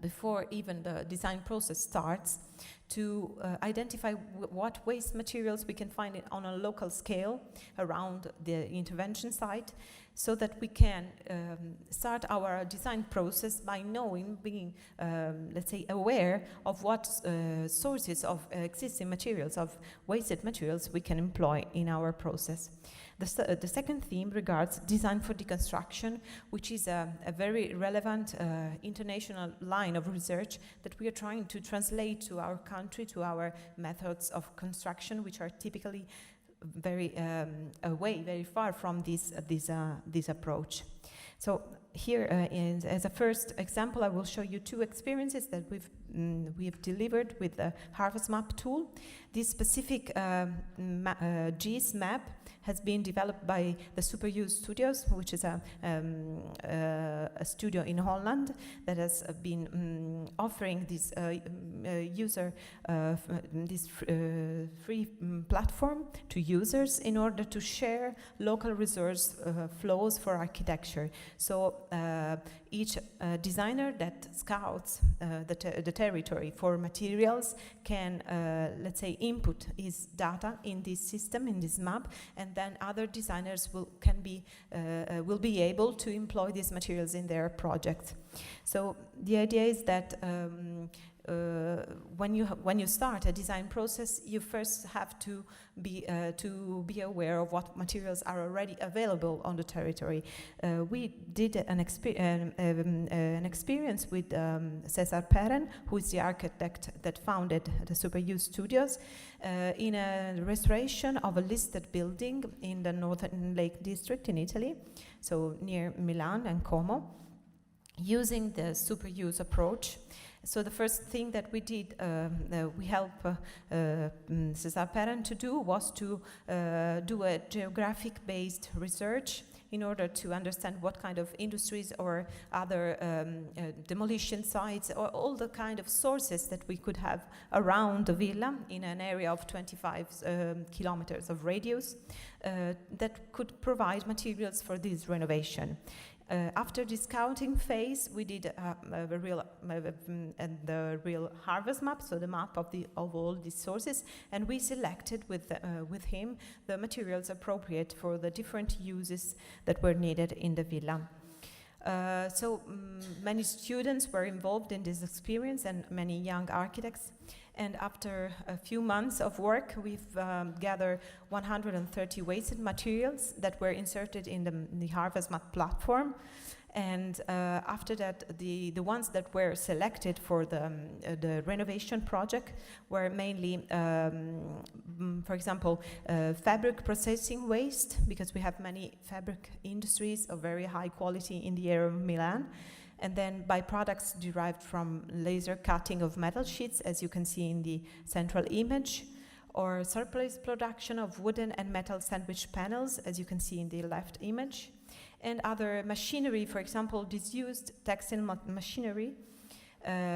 before even the design process starts, to identify what waste materials we can find on a local scale around the intervention site, so that we can start our design process by being, let's say, aware of what sources of existing materials, of wasted materials, we can employ in our process. The second theme regards design for deconstruction, which is a very relevant international line of research that we are trying to translate to our country, to our methods of construction, which are typically very far from this approach. So here, as a first example, I will show you two experiences that we've delivered with the Harvest Map tool. This specific GIS map has been developed by the Superuse Studios, which is a studio in Holland that has been offering this free platform to users in order to share local resource flows for architecture. So each designer that scouts the territory for materials can, let's say, input his data in this system, in this map, and then other designers will be able to employ these materials in their projects. So the idea is that when you start a design process, you first have to be aware of what materials are already available on the territory. We did an experience with Cesar Perren, who is the architect that founded the Superuse Studios, in a restoration of a listed building in the Northern Lake District in Italy, so near Milan and Como, using the Superuse approach. So the first thing that we did, we helped Cesar Perren to do was to do a geographic-based research in order to understand what kind of industries or other demolition sites or all the kind of sources that we could have around the villa in an area of 25 kilometers of radius that could provide materials for this renovation. After the scouting phase, we did the real harvest map, so the map of all these sources, and we selected with him the materials appropriate for the different uses that were needed in the villa. Many students were involved in this experience and many young architects. And after a few months of work, we've gathered 130 wasted materials that were inserted in the Harvest Map platform. And after that, the ones that were selected for the renovation project were mainly, for example, fabric processing waste, because we have many fabric industries of very high quality in the area of Milan. And then byproducts derived from laser cutting of metal sheets, as you can see in the central image, or surplus production of wooden and metal sandwich panels, as you can see in the left image, and other machinery, for example, disused textile machinery,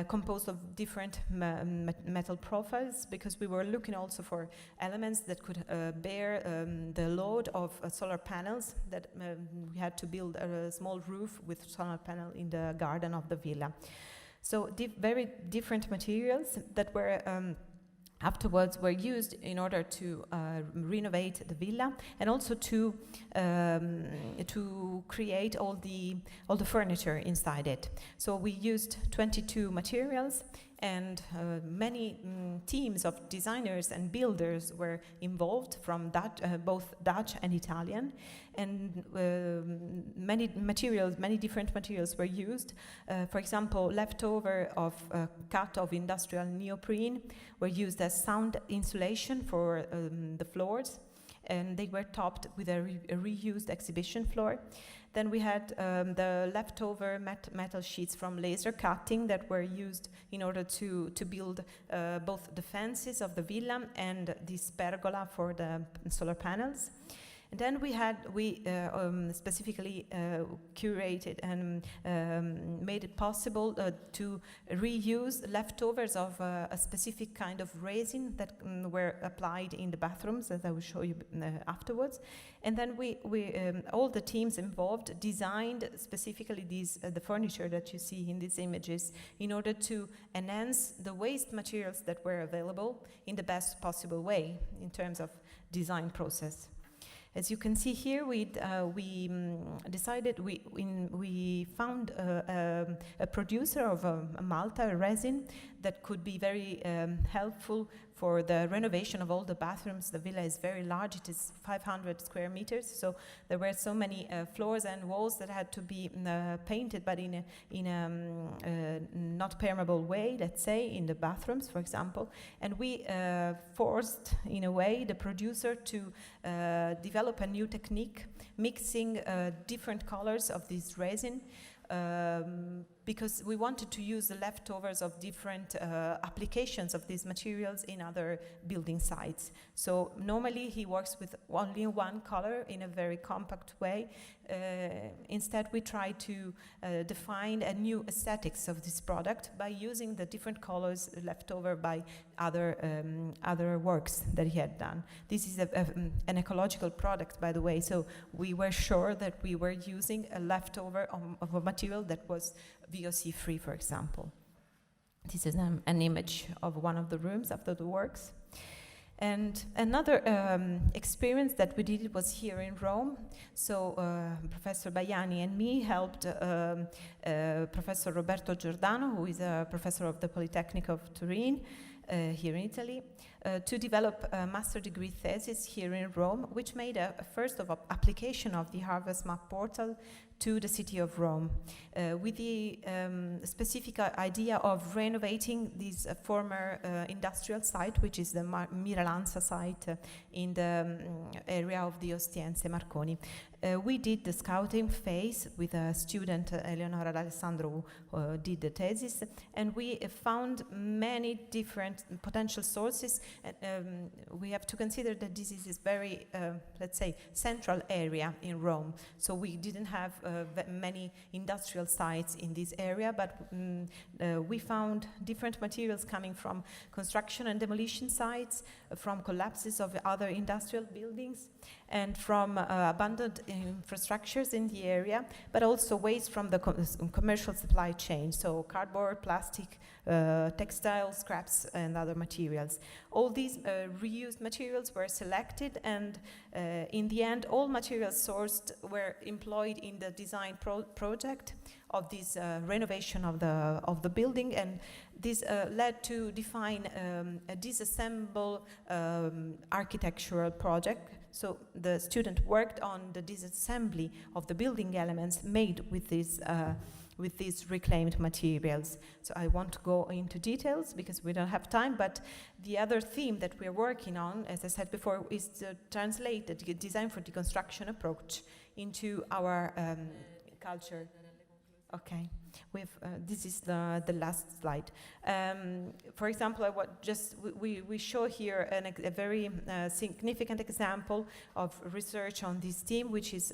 composed of different metal profiles, because we were looking also for elements that could bear the load of solar panels, that we had to build a small roof with solar panel in the garden of the villa. So very different materials that were afterwards were used in order to renovate the villa and also to create all the furniture inside it. So we used 22 materials, and many teams of designers and builders were involved from both Dutch and Italian, and many different materials were used. For example, leftover of cut of industrial neoprene were used as sound insulation for the floors, and they were topped with a reused exhibition floor. Then we had the leftover metal sheets from laser cutting that were used in order to build both the fences of the villa and this pergola for the solar panels. And then we specifically curated and made it possible to reuse leftovers of a specific kind of resin that were applied in the bathrooms, as I will show you afterwards. And then we all the teams involved designed specifically the furniture that you see in these images in order to enhance the waste materials that were available in the best possible way in terms of design process. As you can see here, we found a producer of a Malta resin that could be very helpful for the renovation of all the bathrooms. The villa is very large; it is 500 square meters, so there were so many floors and walls that had to be painted, but in a not permeable way, let's say, in the bathrooms, for example. And we forced, in a way, the producer to develop a new technique, mixing different colors of this resin, because we wanted to use the leftovers of different applications of these materials in other building sites. So normally he works with only one color in a very compact way. Instead, we try to define a new aesthetics of this product by using the different colors left over by other works that he had done. This is an ecological product, by the way, so we were sure that we were using a leftover of a material that was VOC-free, for example. This is an image of one of the rooms after the works. And another experience that we did was here in Rome. So Professor Baiani and me helped Professor Roberto Giordano, who is a professor of the Polytechnic of Turin, here in Italy, to develop a master degree thesis here in Rome, which made a first of application of the Harvest Map portal to the city of Rome, with the specific idea of renovating this former industrial site, which is the Miralanza site in the area of the Ostiense, Marconi. We did the scouting phase with a student, Eleonora D'Alessandro, who did the thesis, and we found many different potential sources. And, we have to consider that this is this very, let's say, central area in Rome. So we didn't have many industrial sites in this area, but we found different materials coming from construction and demolition sites, from collapses of other industrial buildings, and from abandoned infrastructures in the area, but also waste from the commercial supply chain, so cardboard, plastic, textile scraps, and other materials. All these reused materials were selected, and in the end, all materials sourced were employed in the design project of this renovation of the building, and this led to define a disassemble architectural project. So the student worked on the disassembly of the building elements made with these reclaimed materials. So I won't go into details because we don't have time, but the other theme that we're working on, as I said before, is to translate the design for deconstruction approach into our culture. Okay, this is the last slide. For example, we show here a very significant example of research on this theme, which is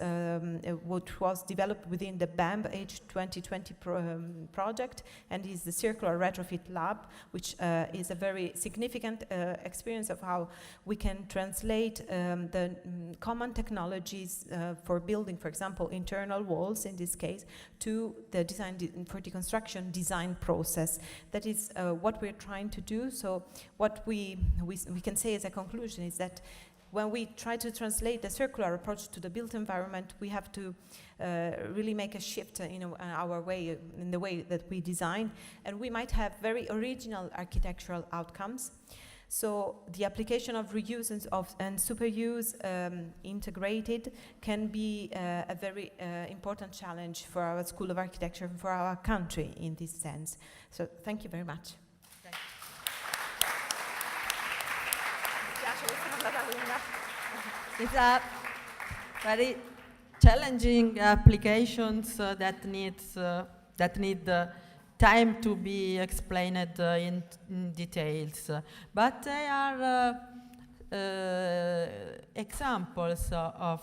what was developed within the BAMB H2020 project, and is the Circular Retrofit Lab, which is a very significant experience of how we can translate the common technologies for building, for example, internal walls in this case, to the design for deconstruction design process. That is what we're trying to do. So what we can say as a conclusion is that when we try to translate the circular approach to the built environment, we have to really make a shift in our way, in the way that we design, and we might have very original architectural outcomes. So the application of reuse and superuse integrated can be a very important challenge for our School of Architecture and for our country in this sense. So thank you very much. These are very challenging applications that need time to be explained in details, but they are examples of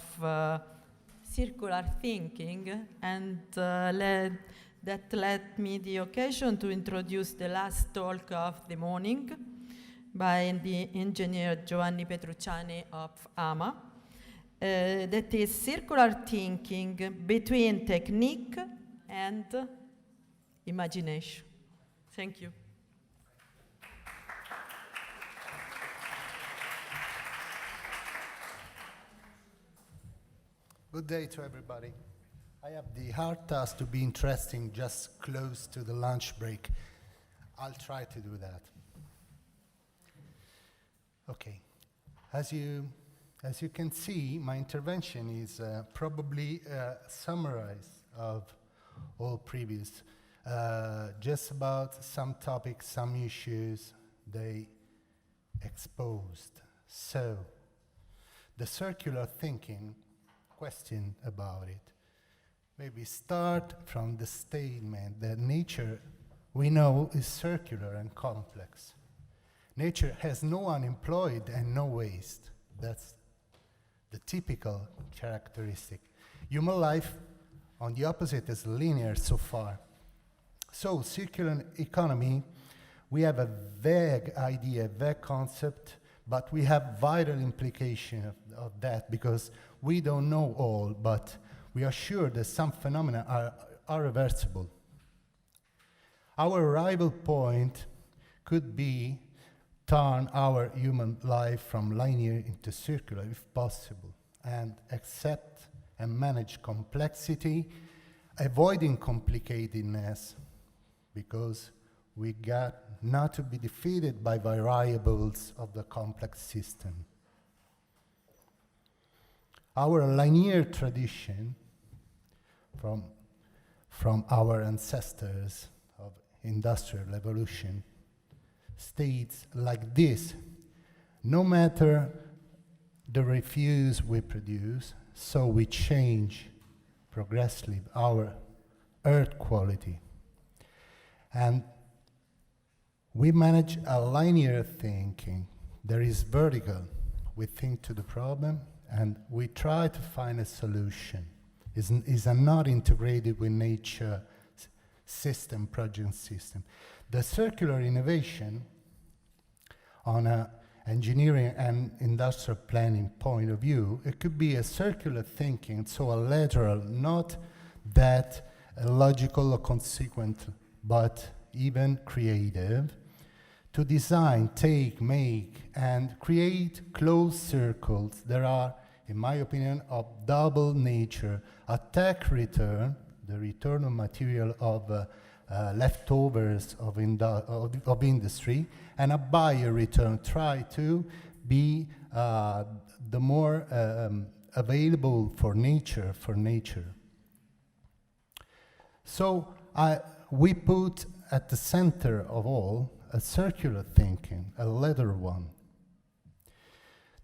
circular thinking, and that led me the occasion to introduce the last talk of the morning by the engineer Giovanni Petrucciani of AMA. That is circular thinking between technique and imagination. Thank you. Good day to everybody. I have the hard task to be interesting just close to the lunch break. I'll try to do that. Okay. As you can see, my intervention is probably a summarize of all previous. Just about some topics, some issues they exposed. So, the circular thinking question about it. Maybe start from the statement that nature, we know, is circular and complex. Nature has no unemployed and no waste. That's the typical characteristic. Human life, on the opposite, is linear so far. So, circular economy, we have a vague idea, vague concept, but we have vital implication of that because we don't know all, but we are sure that some phenomena are reversible. Our arrival point could be turn our human life from linear into circular, if possible, and accept and manage complexity, avoiding complicatedness, because we got not to be defeated by variables of the complex system. Our linear tradition from our ancestors of industrial evolution states like this: no matter the refuse we produce, so we change progressively our earth quality. And we manage a linear thinking. There is vertical. We think to the problem and we try to find a solution. Is not integrated with nature system, project system. The circular innovation on a engineering and industrial planning point of view, it could be a circular thinking, so a lateral, not that logical or consequent, but even creative, to design, take, make, and create closed circles that are, in my opinion, of double nature. A tech return, the return of material of leftovers of industry, and a buyer return, try to be the more available for nature. So we put at the center of all a circular thinking, a lateral one.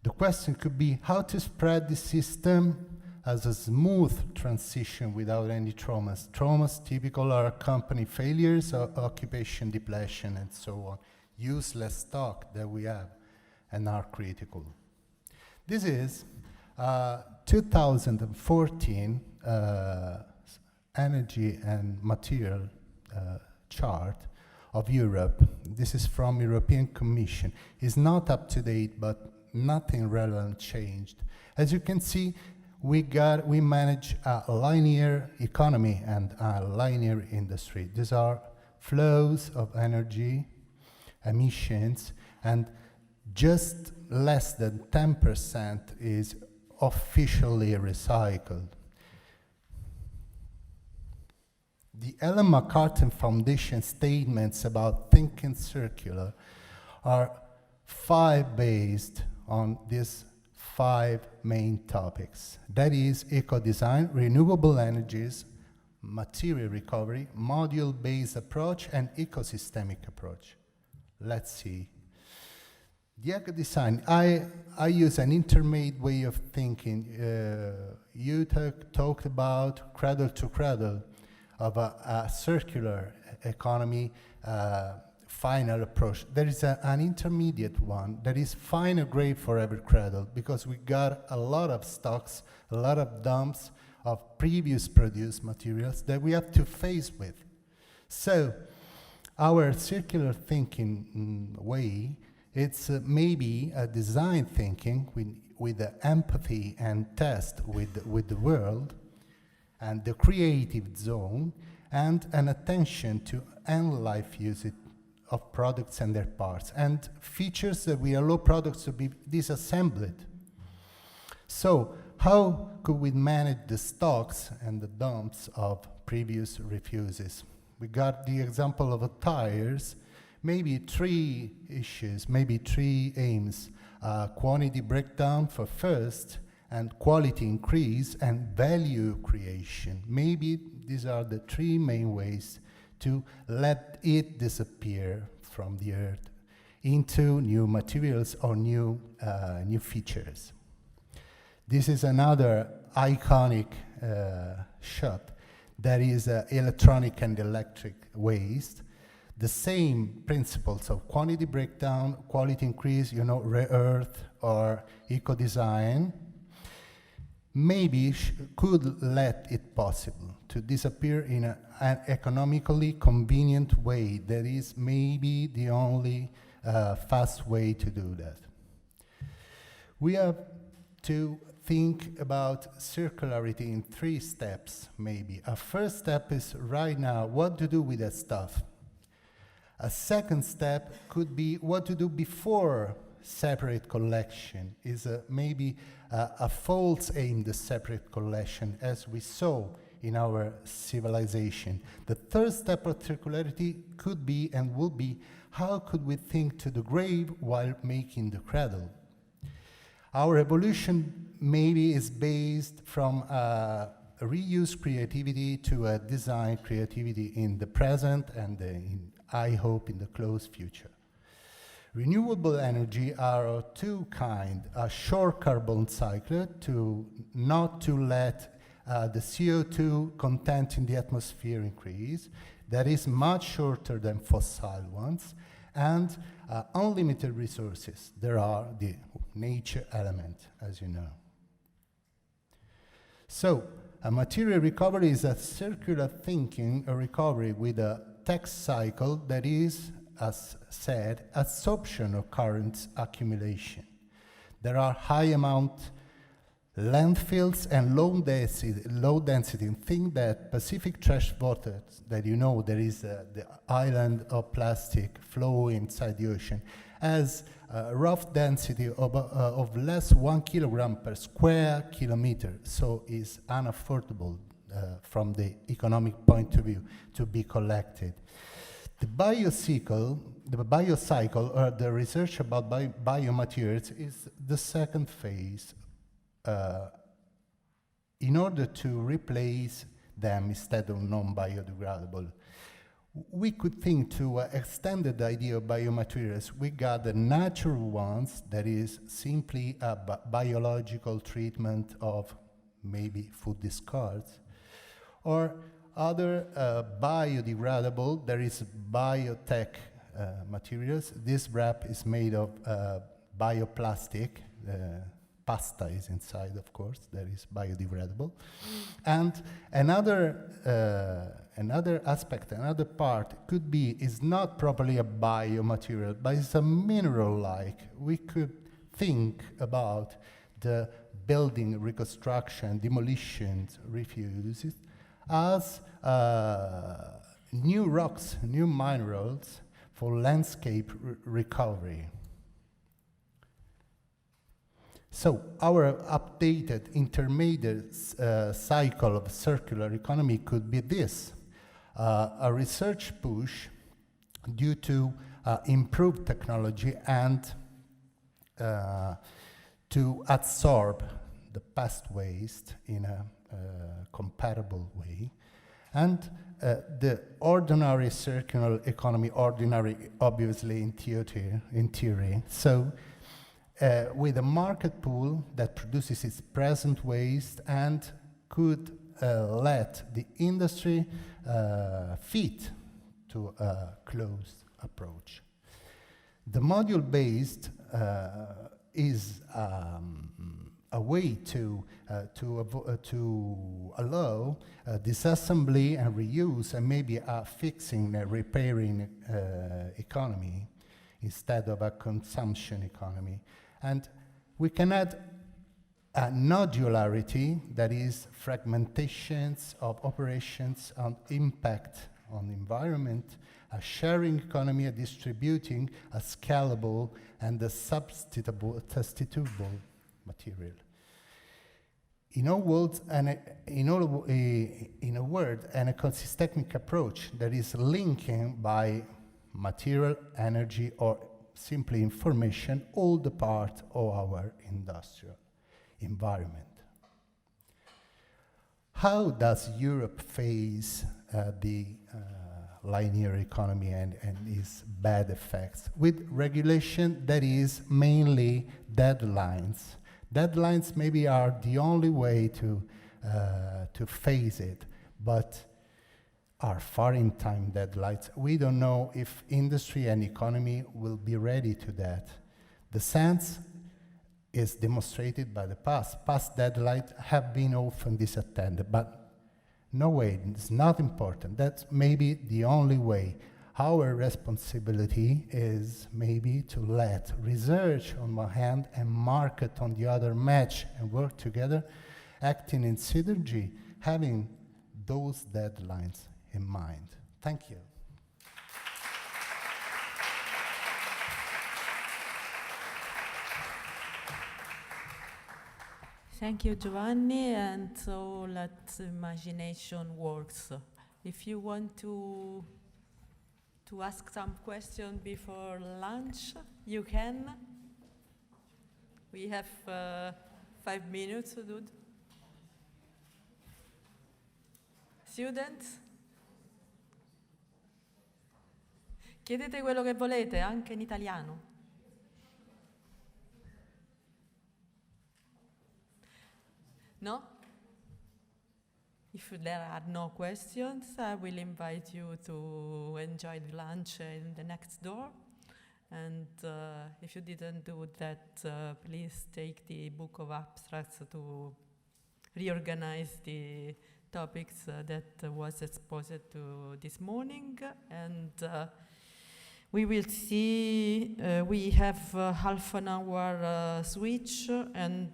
The question could be how to spread the system as a smooth transition without any traumas. Traumas typical are company failures, or occupation depletion, and so on. Useless stock that we have and are critical. This is 2014 energy and material chart of Europe. This is from European Commission. It's not up to date, but nothing relevant changed. As you can see, we manage a linear economy and a linear industry. These are flows of energy, emissions, and just less than 10% is officially recycled. The Ellen MacArthur Foundation statements about thinking circular are 5 based on these 5 main topics. That is eco-design, renewable energies, material recovery, module-based approach, and ecosystemic approach. Let's see. The eco-design, I use an intermediate way of thinking. You talked about cradle to cradle of a circular economy final approach. There is an intermediate one that is final grade for every cradle, because we got a lot of stocks, a lot of dumps of previous produced materials that we have to face with. So our circular thinking way, it's maybe a design thinking with the empathy and test with the world, and the creative zone, and an attention to end life usage of products and their parts, and features that we allow products to be disassembled. So how could we manage the stocks and the dumps of previous refuses? We got the example of tires, maybe 3 issues, maybe 3 aims. Quantity breakdown for first, and quality increase, and value creation. Maybe these are the 3 main ways to let it disappear from the earth into new materials or new features. This is another iconic shot. that is electronic and electric waste. The same principles of quantity breakdown, quality increase, rare earth or eco-design, maybe could let it possible to disappear in an economically convenient way that is maybe the only fast way to do that. We have to think about circularity in 3 steps, maybe. A first step is right now, what to do with that stuff. A second step could be what to do before separate collection, is maybe a false aim, the separate collection, as we saw in our civilization. The third step of circularity could be and will be, how could we think to the grave while making the cradle? Our evolution maybe is based from a reuse creativity to a design creativity in the present and I hope in the close future. Renewable energy are of 2 kinds: a short carbon cycle not to let the CO2 content in the atmosphere increase, that is much shorter than fossil ones, and unlimited resources. There are the nature element, as you know. So, a material recovery is a circular thinking, a recovery with a tech cycle that is, as said, absorption of current accumulation. There are high amount landfills and low density. Think that Pacific trash water, that there is the island of plastic flow inside the ocean, has a rough density of less 1 kilogram per square kilometer, so is unaffordable from the economic point of view to be collected. The biocycle, or the research about biomaterials is the second phase in order to replace them instead of non-biodegradable. We could think to extend the idea of biomaterials. We got the natural ones, that is simply a biological treatment of maybe food discards, or other biodegradable, there is biotech materials. This wrap is made of bioplastic. Pasta is inside, of course, that is biodegradable. And another aspect, another part could be, is not properly a biomaterial, but it's a mineral-like. We could think about the building reconstruction, demolitions, refuses, as new rocks, new minerals for landscape recovery. So our updated intermediate cycle of circular economy could be this: a research push due to improved technology and to absorb the past waste in a comparable way, and the ordinary circular economy, ordinary obviously in theory. So with a market pool that produces its present waste and could let the industry fit to a closed approach. The module-based is a way to allow disassembly and reuse and maybe a fixing, repairing economy instead of a consumption economy. And we can add a nodularity, that is fragmentations of operations and impact on the environment, a sharing economy, a distributing, a scalable, and a substitutable material. In a word, an ecosystemic approach that is linking by material, energy, or simply information all the part of our industrial environment. How does Europe face the linear economy and its bad effects? With regulation that is mainly deadlines. Deadlines maybe are the only way to face it, but are far in time deadlines. We don't know if industry and economy will be ready to that. The sense is demonstrated by the past. Past deadlines have been often disattended, but no way, it's not important. That's maybe the only way. Our responsibility is maybe to let research on one hand and market on the other match and work together, acting in synergy, having those deadlines in mind. Thank you. Thank you, Giovanni. And so let imagination works. If you want to ask some question before lunch, you can. We have 5 minutes to do. Students? Chiedete quello che volete, anche in italiano. No? If there are no questions, I will invite you to enjoy the lunch in the next door. And if you didn't do that, please take the book of abstracts to reorganize the topics that was exposed to this morning. And we will see, we have half an hour switch, and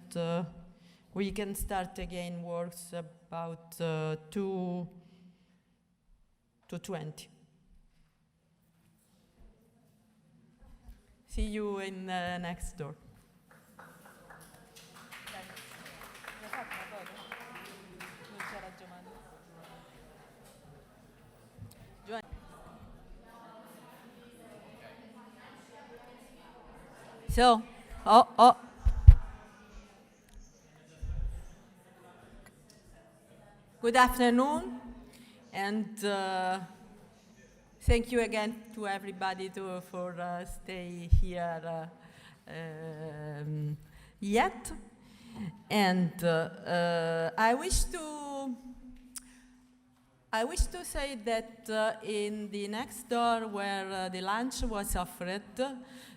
we can start again works about 2:20. See you in next door. So, good afternoon, and thank you again to everybody for stay here yet. And I wish to say that in the next door where the lunch was offered,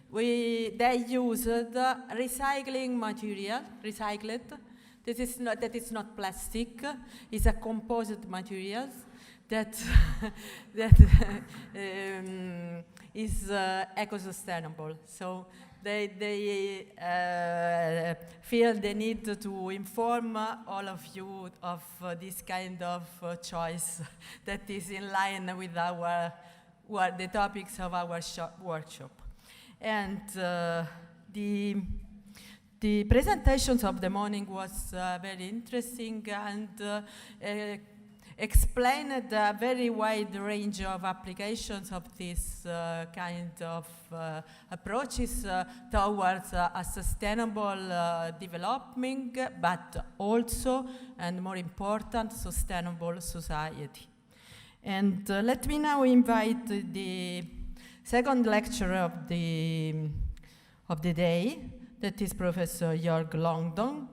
they used recycling material, recycled. That is not plastic. It's a composite material that is eco-sustainable. So they feel the need to inform all of you of this kind of choice that is in line with the topics of our workshop. And the presentations of the morning was very interesting and explained a very wide range of applications of this kind of approaches towards a sustainable development, but also, and more important, sustainable society. And let me now invite the second lecturer of the day, that is Professor Jörg Longdon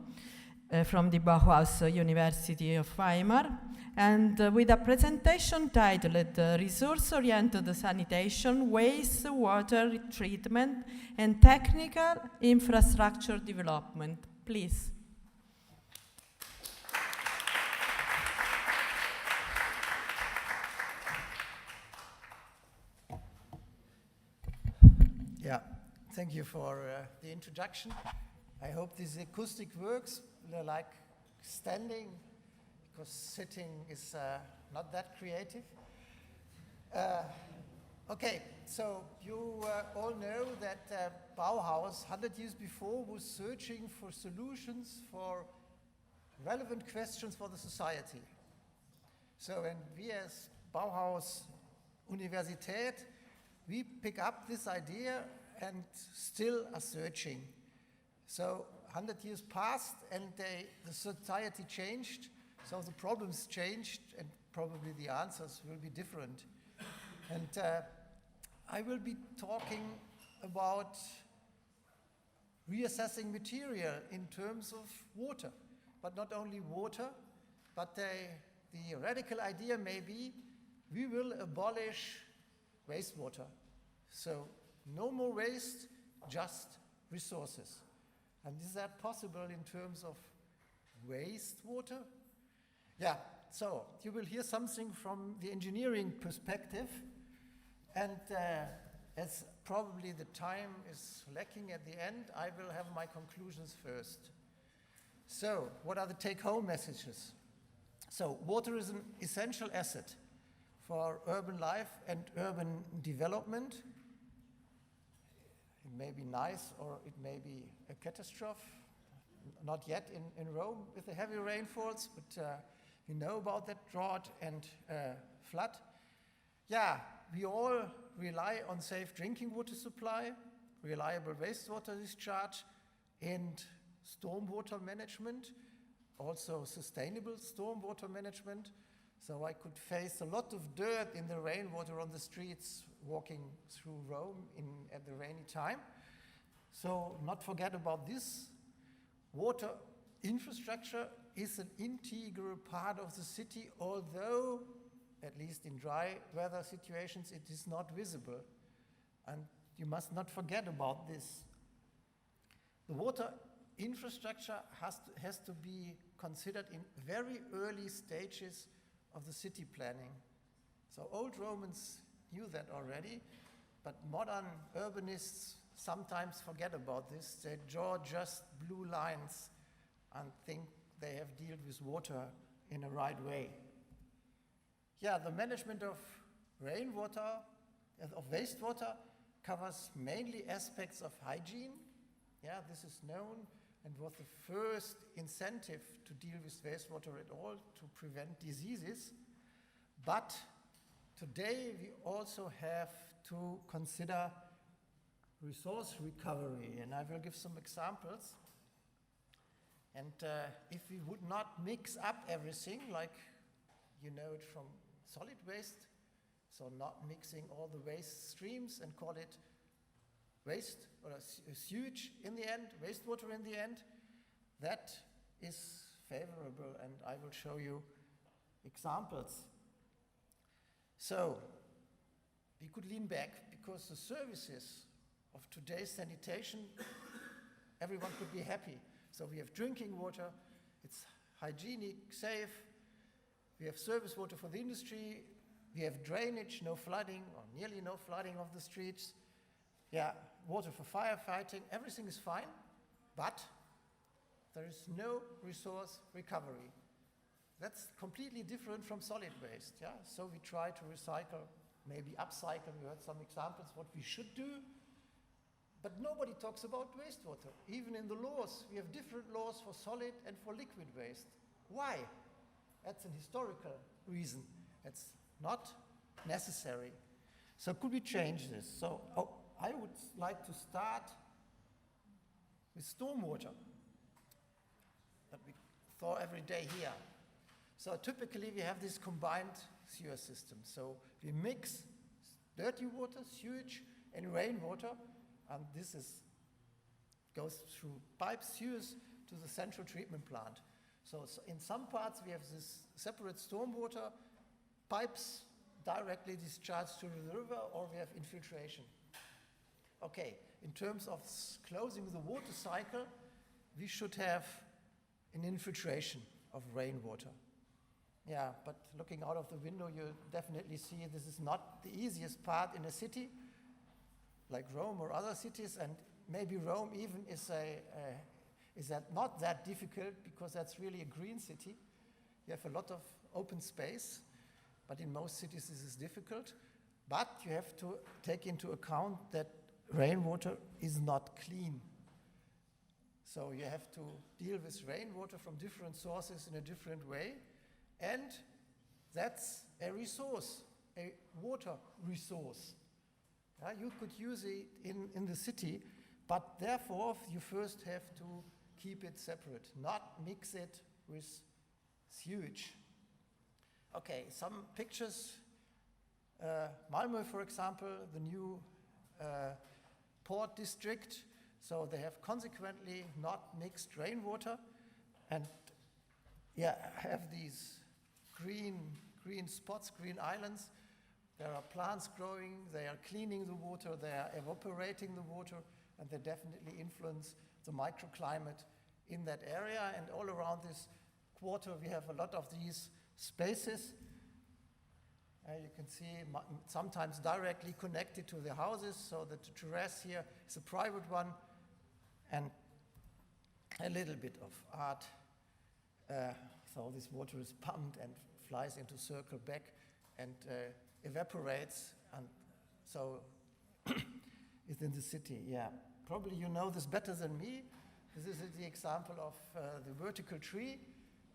from the Bauhaus University of Weimar, and with a presentation titled Resource-Oriented Sanitation, Waste, Water Treatment, and Technical Infrastructure Development. Please. Yeah, thank you for the introduction. I hope this acoustic works. I like standing, because sitting is not that creative. Okay, so you all know that Bauhaus, 100 years before, was searching for solutions for relevant questions for the society. So, and we as Bauhaus Universität, we pick up this idea and still are searching. So 100 years passed and the society changed, so the problems changed and probably the answers will be different. And I will be talking about reassessing material in terms of water, but not only water, but the radical idea may be we will abolish wastewater. So no more waste, just resources. And is that possible in terms of wastewater? Yeah, so you will hear something from the engineering perspective. And as probably the time is lacking at the end, I will have my conclusions first. So, what are the take-home messages? So, water is an essential asset for urban life and urban development. It may be nice or it may be a catastrophe. Not yet in Rome with the heavy rainfalls, but we know about that drought and flood. Yeah, we all rely on safe drinking water supply, reliable wastewater discharge, and stormwater management, also sustainable stormwater management. So I could face a lot of dirt in the rainwater on the streets walking through Rome at the rainy time. So not forget about this. Water infrastructure is an integral part of the city, although, at least in dry weather situations, it is not visible. And you must not forget about this. The water infrastructure has to be considered in very early stages of the city planning. So old Romans knew that already, but modern urbanists sometimes forget about this. They draw just blue lines and think they have dealt with water in a right way. Yeah, the management of rainwater, of wastewater, covers mainly aspects of hygiene. Yeah, this is known and was the first incentive to deal with wastewater at all, to prevent diseases. But today we also have to consider resource recovery, and I will give some examples. And if we would not mix up everything, like you know it from solid waste, so not mixing all the waste streams and call it waste or a sewage in the end, wastewater in the end, that is favorable, and I will show you examples. So we could lean back because the services of today's sanitation, everyone could be happy. So we have drinking water, it's hygienic, safe, we have service water for the industry, we have drainage, no flooding or nearly no flooding of the streets. Yeah, water for firefighting, everything is fine, but there is no resource recovery. That's completely different from solid waste, yeah? So we try to recycle, maybe upcycle, you heard some examples what we should do, but nobody talks about wastewater. Even in the laws, we have different laws for solid and for liquid waste. Why? That's an historical reason. It's not necessary. So could we change this? So I would like to start with stormwater that we thaw every day here. So typically we have this combined sewer system. So we mix dirty water, sewage, and rainwater, and this goes through pipes, sewers to the central treatment plant. So in some parts we have this separate stormwater pipes directly discharged to the river, or we have infiltration. Okay, in terms of closing the water cycle, we should have an infiltration of rainwater. Yeah, but looking out of the window, you definitely see this is not the easiest part in a city like Rome or other cities, and maybe Rome even is not that difficult because that's really a green city. You have a lot of open space, but in most cities this is difficult. But you have to take into account that rainwater is not clean. So you have to deal with rainwater from different sources in a different way, and that's a resource, a water resource. You could use it in the city, but therefore you first have to keep it separate, not mix it with sewage. Okay, some pictures. Malmö, for example, the new port district, so they have consequently not mixed rainwater and have these green green spots, green islands. There are plants growing, they are cleaning the water, they are evaporating the water, and they definitely influence the microclimate in that area. And all around this quarter, we have a lot of these spaces. You can see sometimes directly connected to the houses, so that the terrace here is a private one, and a little bit of art. So this water is pumped and flies into circle back and evaporates, and so it's in the city. Yeah, probably you know this better than me. This is the example of the vertical tree,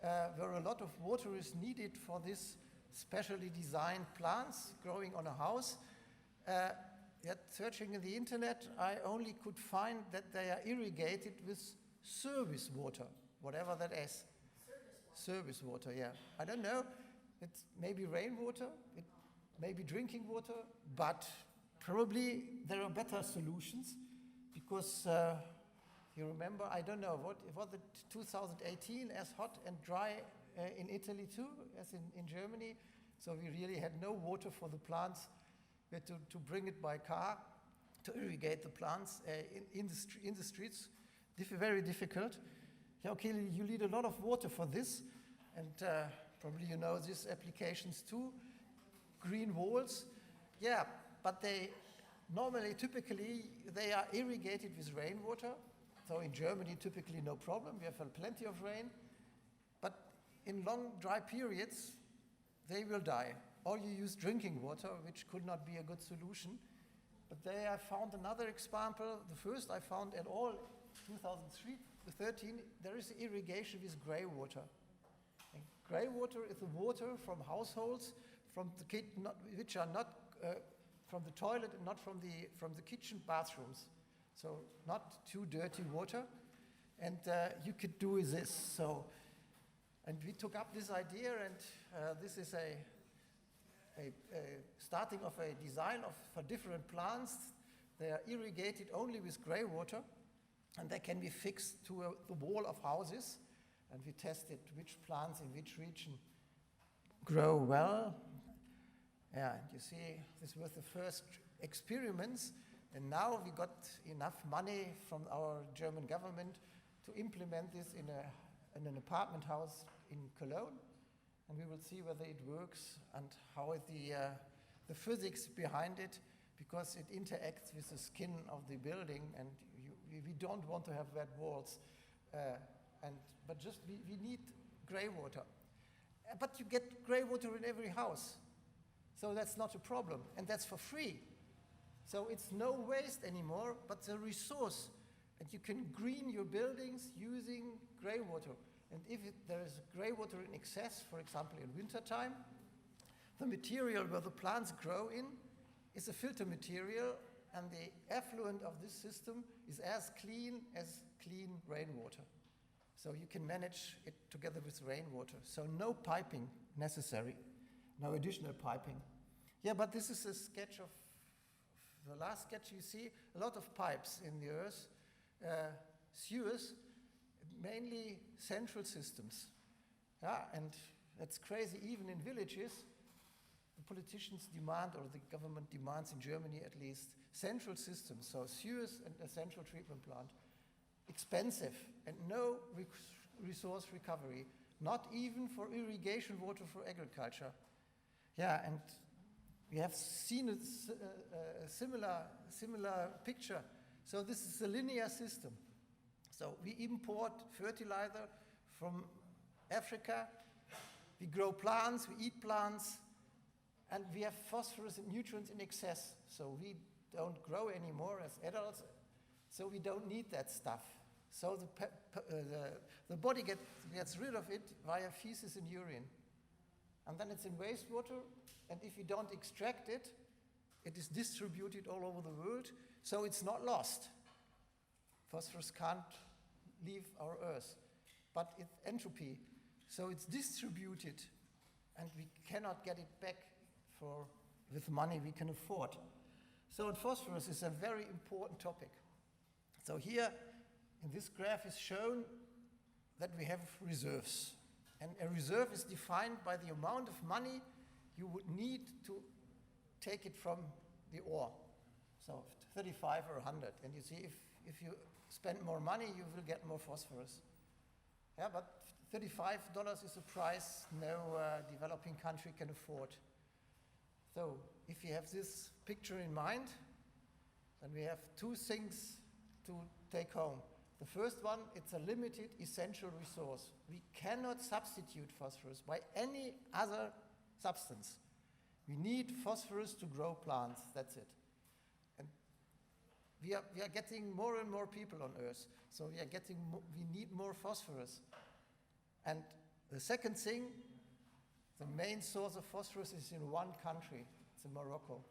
where a lot of water is needed for this specially designed plants growing on a house. Yet searching in the internet, I only could find that they are irrigated with service water, whatever that is. Service water, yeah. I don't know. It's maybe rainwater, it may be drinking water, but probably there are better solutions, because you remember, I don't know, what was it 2018 as hot and dry in Italy too, as in Germany? So we really had no water for the plants. We had to bring it by car to irrigate the plants in the streets. Very difficult. Yeah, okay, you need a lot of water for this, and probably you know these applications too. Green walls, yeah, but they normally, typically, they are irrigated with rainwater. So in Germany, typically no problem. We have plenty of rain, but in long dry periods, they will die. Or you use drinking water, which could not be a good solution. But there I found another example. The first I found at all, 2013, there is irrigation with grey water. And grey water is the water from households, from the which are not from the toilet and not from the kitchen bathrooms. So not too dirty water. And you could do this. So, and we took up this idea, and this is a starting of a design for different plants. They are irrigated only with grey water, and they can be fixed to the wall of houses. And we tested which plants in which region grow well. Yeah, and you see, this was the first experiments, and now we got enough money from our German government to implement this in an apartment house in Cologne. And we will see whether it works and how the physics behind it, because it interacts with the skin of the building, and we don't want to have wet walls. But just we need grey water. But you get grey water in every house, so that's not a problem, and that's for free. So it's no waste anymore, but the resource, and you can green your buildings using grey water. And if there is grey water in excess, for example in wintertime, the material where the plants grow in is a filter material, and the effluent of this system is as clean rainwater. So you can manage it together with rainwater. So no piping necessary, no additional piping. Yeah, but this is a sketch of, the last sketch you see, a lot of pipes in the earth, sewers, mainly central systems. Yeah, and that's crazy. Even in villages, the politicians demand, or the government demands in Germany at least, central systems. So sewers and a central treatment plant. Expensive and no resource recovery, not even for irrigation water for agriculture. Yeah, and we have seen a similar picture. So this is a linear system. So we import fertilizer from Africa, we grow plants, we eat plants, and we have phosphorus and nutrients in excess. So we don't grow anymore as adults, so we don't need that stuff. So the body gets rid of it via feces and urine. And then it's in wastewater, and if you don't extract it, it is distributed all over the world, so it's not lost. Phosphorus can't leave our Earth, but it's entropy, so it's distributed, and we cannot get it back with money we can afford. So phosphorus is a very important topic. So here, in this graph is shown that we have reserves. And a reserve is defined by the amount of money you would need to take it from the ore. So 35 or 100. And you see, if you spend more money, you will get more phosphorus. Yeah, but $35 is a price no developing country can afford. So if you have this picture in mind, then we have two things to take home. The first one, it's a limited essential resource. We cannot substitute phosphorus by any other substance. We need phosphorus to grow plants, that's it. And we are getting more and more people on Earth, so we need more phosphorus. And the second thing, the main source of phosphorus is in one country, it's in Morocco.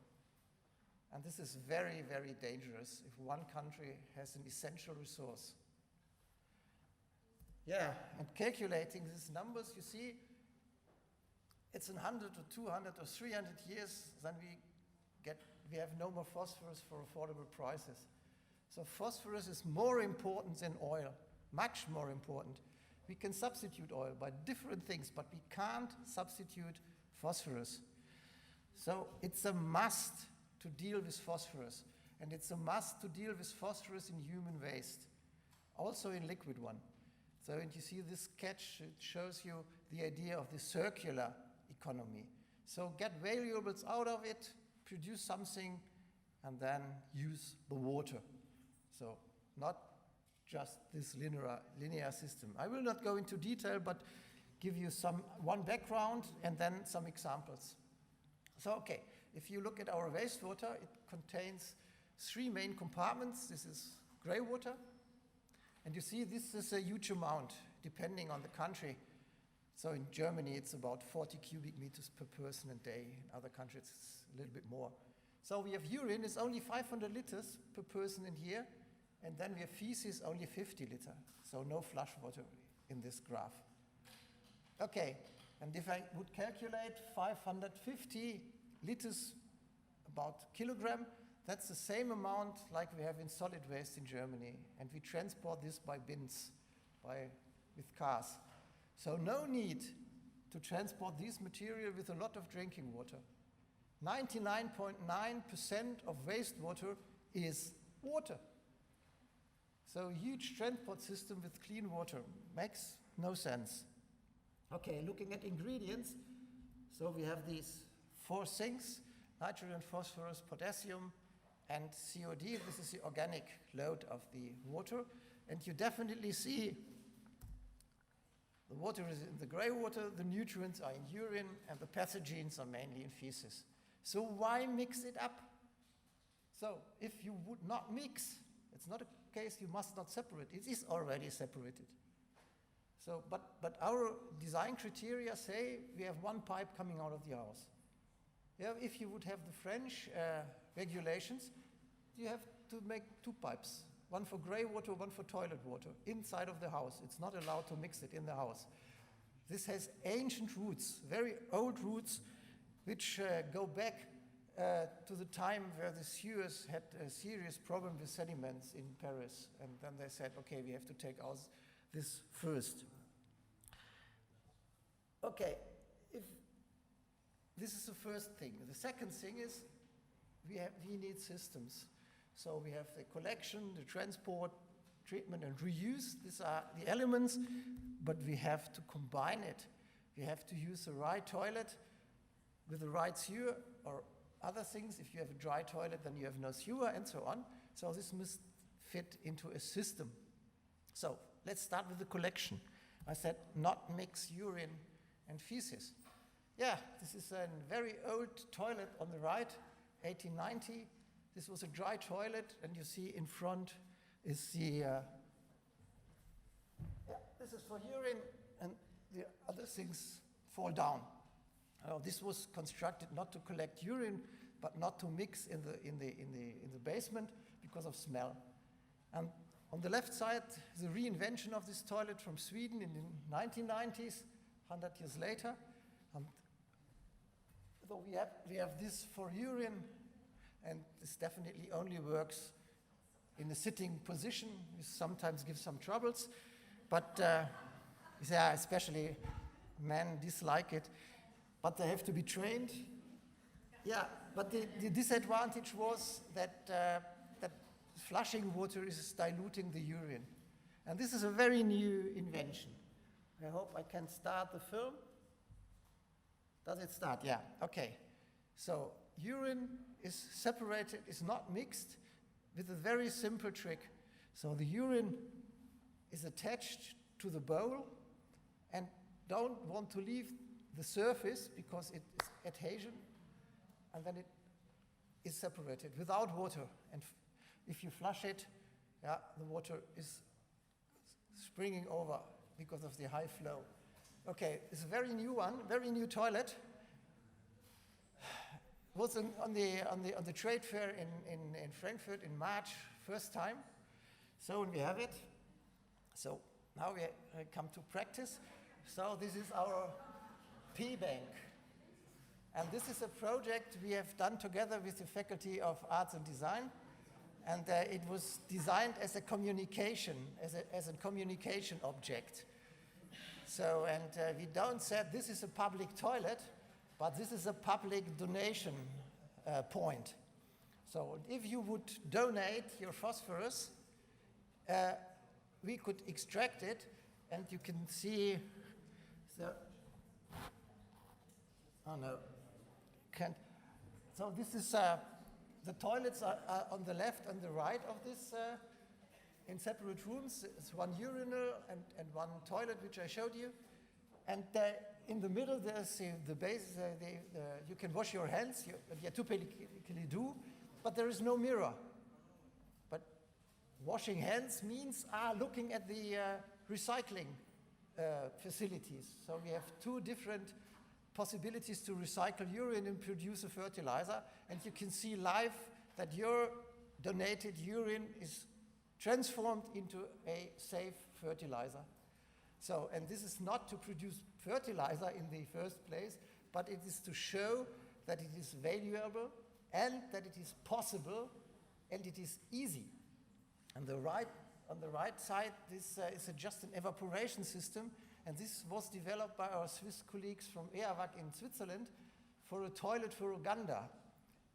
And this is very, very dangerous if one country has an essential resource. Yeah, and calculating these numbers, you see, it's in 100 or 200 or 300 years, then we have no more phosphorus for affordable prices. So phosphorus is more important than oil, much more important. We can substitute oil by different things, but we can't substitute phosphorus. So it's a must to deal with phosphorus, and it's a must to deal with phosphorus in human waste, also in liquid one. So, and you see this sketch, it shows you the idea of the circular economy. So get valuables out of it, produce something, and then use the water. So not just this linear system. I will not go into detail, but give you one background and then some examples. So, okay, if you look at our wastewater, it contains three main compartments. This is grey water, and you see this is a huge amount, depending on the country. So in Germany, it's about 40 cubic meters per person a day. In other countries, it's a little bit more. So we have urine, it's only 500 liters per person in here, and then we have feces, only 50 liters. So no flush water in this graph. Okay, and if I would calculate 550 liters about kilogram, that's the same amount like we have in solid waste in Germany. And we transport this by bins, with cars. So no need to transport this material with a lot of drinking water. 99.9% of wastewater is water. So a huge transport system with clean water makes no sense. Okay, looking at ingredients, so we have these four things: nitrogen, phosphorus, potassium, and COD. This is the organic load of the water. And you definitely see the water is in the gray water, the nutrients are in urine, and the pathogens are mainly in feces. So why mix it up? So if you would not mix, it's not a case you must not separate. It is already separated. So, but our design criteria say we have one pipe coming out of the house. Yeah, if you would have the French regulations, you have to make two pipes, one for grey water, one for toilet water, inside of the house. It's not allowed to mix it in the house. This has ancient roots, very old roots, which go back to the time where the sewers had a serious problem with sediments in Paris. And then they said, okay, we have to take out this first. Okay, if this is the first thing. The second thing is we need systems. So we have the collection, the transport, treatment, and reuse. These are the elements, but we have to combine it. We have to use the right toilet with the right sewer or other things. If you have a dry toilet, then you have no sewer, and so on. So this must fit into a system. So let's start with the collection. I said not mix urine and feces. Yeah, this is a very old toilet on the right, 1890. This was a dry toilet, and you see in front is the, this is for urine, and the other things fall down. This was constructed not to collect urine, but not to mix in the basement because of smell. And on the left side, the reinvention of this toilet from Sweden in the 1990s, 100 years later. So we have this for urine, and this definitely only works in a sitting position. It sometimes gives some troubles, but yeah, especially men dislike it. but they have to be trained. Yeah, but the disadvantage was that, that flushing water is diluting the urine. And this is a very new invention. I hope I can start the film. Does it start? Yeah, okay. So urine is separated, is not mixed, with a very simple trick. So the urine is attached to the bowl and don't want to leave the surface because it is adhesion, and then it is separated without water. And if you flush it, yeah, the water is springing over because of the high flow. Okay, it's a very new one, very new toilet. Was on the trade fair in Frankfurt in March, first time. So we have it. So now we come to practice. So this is our P-Bank. And this is a project we have done together with the Faculty of Arts and Design. And it was designed as a communication, as a communication object. So, and we don't say this is a public toilet, but this is a public donation point. So if you would donate your phosphorus, we could extract it, and you can see the, oh no, can't. So this is, the toilets are on the left and the right of this, in separate rooms. It's one urinal and one toilet, which I showed you. And in the middle, there's the base, you can wash your hands, you typically do, but there is no mirror. But washing hands means looking at the recycling facilities. So we have two different possibilities to recycle urine and produce a fertilizer, and you can see live that your donated urine is transformed into a safe fertilizer. So, and this is not to produce fertilizer in the first place, but it is to show that it is valuable and that it is possible and it is easy. On the right side, this is just an evaporation system, and this was developed by our Swiss colleagues from EAWAG in Switzerland for a toilet for Uganda.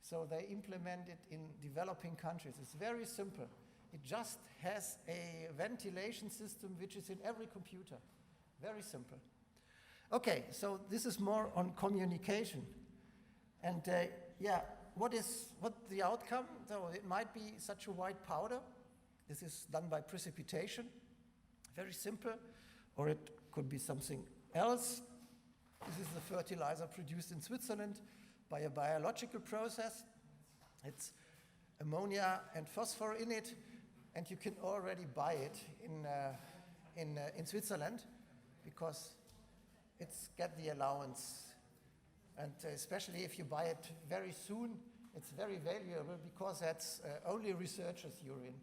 So they implement it in developing countries. It's very simple. It just has a ventilation system which is in every computer. Very simple. Okay, so this is more on communication. And yeah, what's the outcome? So it might be such a white powder. This is done by precipitation. Very simple. Or it could be something else. This is the fertilizer produced in Switzerland by a biological process. It's ammonia and phosphor in it. And you can already buy it in Switzerland because it's got the allowance. And especially if you buy it very soon, it's very valuable because that's only researchers' urine,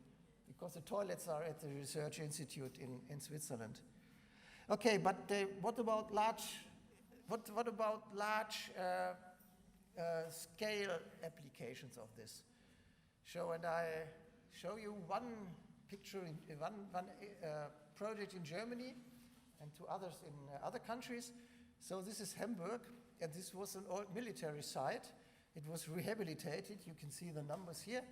because the toilets are at the research institute in Switzerland. Okay, but what about large scale applications of this? And I show you one picture, one project in Germany and two others in other countries. So this is Hamburg, and this was an old military site. It was rehabilitated. You can see the numbers here.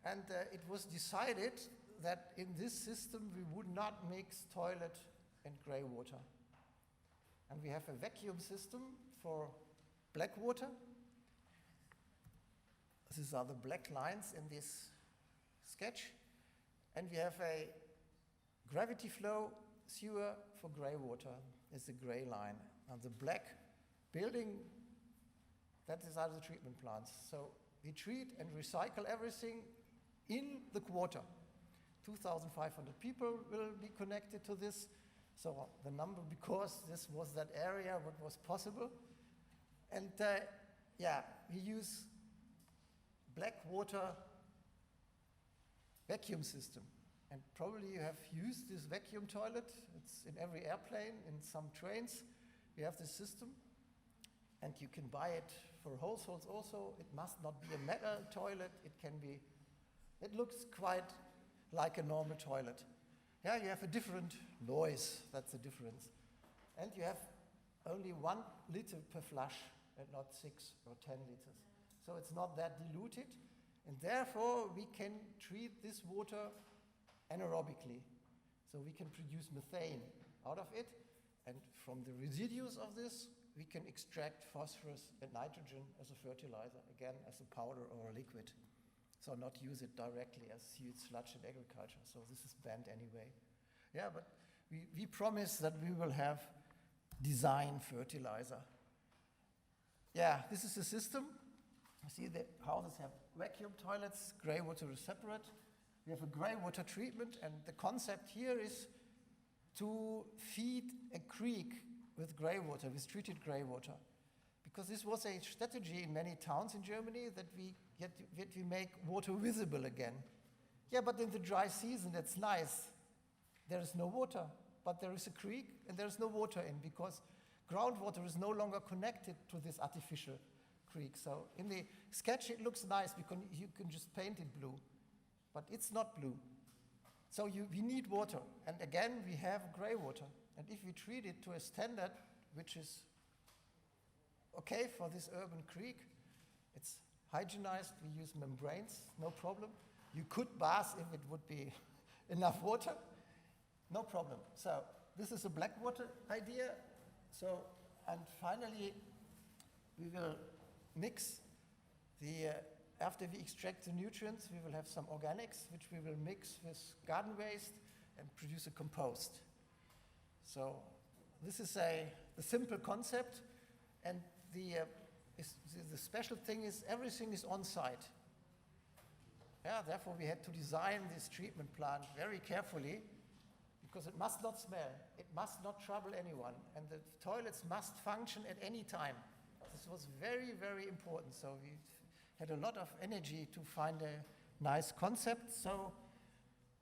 And it was decided that in this system we would not mix toilet and grey water. And we have a vacuum system for black water. These are the black lines in this sketch. And we have a gravity flow sewer for grey water. It's the grey line. And the black building, that is are the treatment plants. So we treat and recycle everything in the quarter. 2,500 people will be connected to this. So the number, because this was that area, what was possible. And yeah, we use black water vacuum system. And probably you have used this vacuum toilet. It's in every airplane, in some trains. We have this system. And you can buy it for households also. It must not be a metal toilet. It can be, it looks quite like a normal toilet. Yeah, you have a different noise. That's the difference. And you have only 1 liter per flush and not 6 or 10 liters. So it's not that diluted, and therefore we can treat this water anaerobically. So we can produce methane out of it, and from the residues of this, we can extract phosphorus and nitrogen as a fertilizer, again, as a powder or a liquid. So not use it directly as sewage sludge in agriculture. So this is banned anyway. Yeah, but we promise that we will have design fertilizer. Yeah, this is the system. You see the houses have vacuum toilets, grey water is separate. We have a grey water treatment, and the concept here is to feed a creek with grey water, with treated grey water. Because this was a strategy in many towns in Germany that we make water visible again. Yeah, but in the dry season, that's nice. There is no water, but there is a creek and there is no water in, because groundwater is no longer connected to this artificial creek. So in the sketch, it looks nice because you can just paint it blue, but it's not blue. So we need water, and again, we have grey water. And if we treat it to a standard which is okay for this urban creek, it's hygienized, we use membranes, no problem. You could bath if it would be enough water, no problem. So this is a black water idea. So, and finally, we will mix after we extract the nutrients, we will have some organics, which we will mix with garden waste and produce a compost. So this is the simple concept, and the special thing is everything is on site. Yeah, therefore we had to design this treatment plant very carefully, because it must not smell, it must not trouble anyone, and the toilets must function at any time. This was very, very important. So we had a lot of energy to find a nice concept. So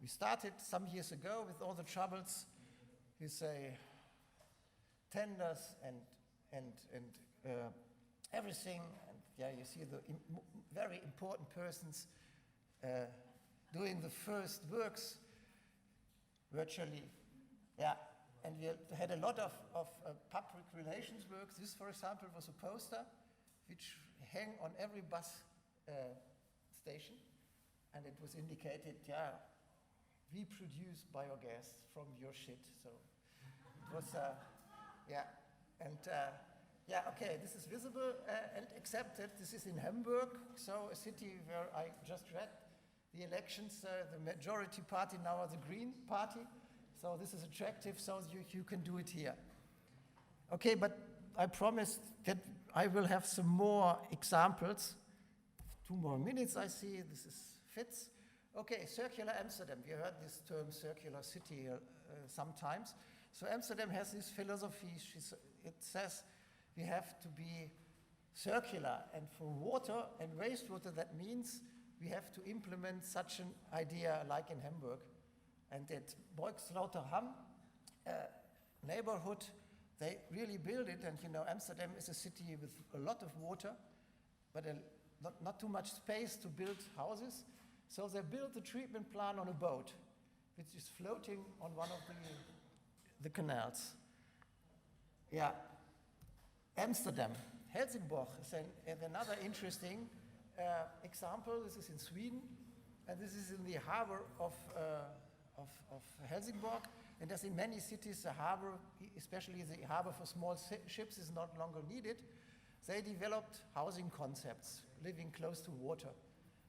we started some years ago with all the troubles. You say tenders and everything, and yeah, you see the very important persons doing the first works virtually. Yeah, and we had a lot of public relations work. This, for example, was a poster which hang on every bus station, and it was indicated, yeah, we produce biogas from your shit. So it was, yeah, and yeah, okay, this is visible and accepted. This is in Hamburg, so a city where I just read the elections, the majority party now are the Green Party. So this is attractive, so you can do it here. Okay, but I promised that I will have some more examples. 2 more minutes, I see. This is fits. Okay, circular Amsterdam. You heard this term circular city sometimes. So Amsterdam has this philosophy. It says we have to be circular. And for water and wastewater, that means we have to implement such an idea like in Hamburg. And at Boykslauterham neighborhood, they really build it. And you know, Amsterdam is a city with a lot of water, but not too much space to build houses. So they built a treatment plant on a boat, which is floating on one of the canals. Yeah. Amsterdam. Helsingborg is another interesting example. This is in Sweden, and this is in the harbor of Helsingborg. And as in many cities, the harbor, especially the harbor for small ships, is not longer needed. They developed housing concepts, living close to water.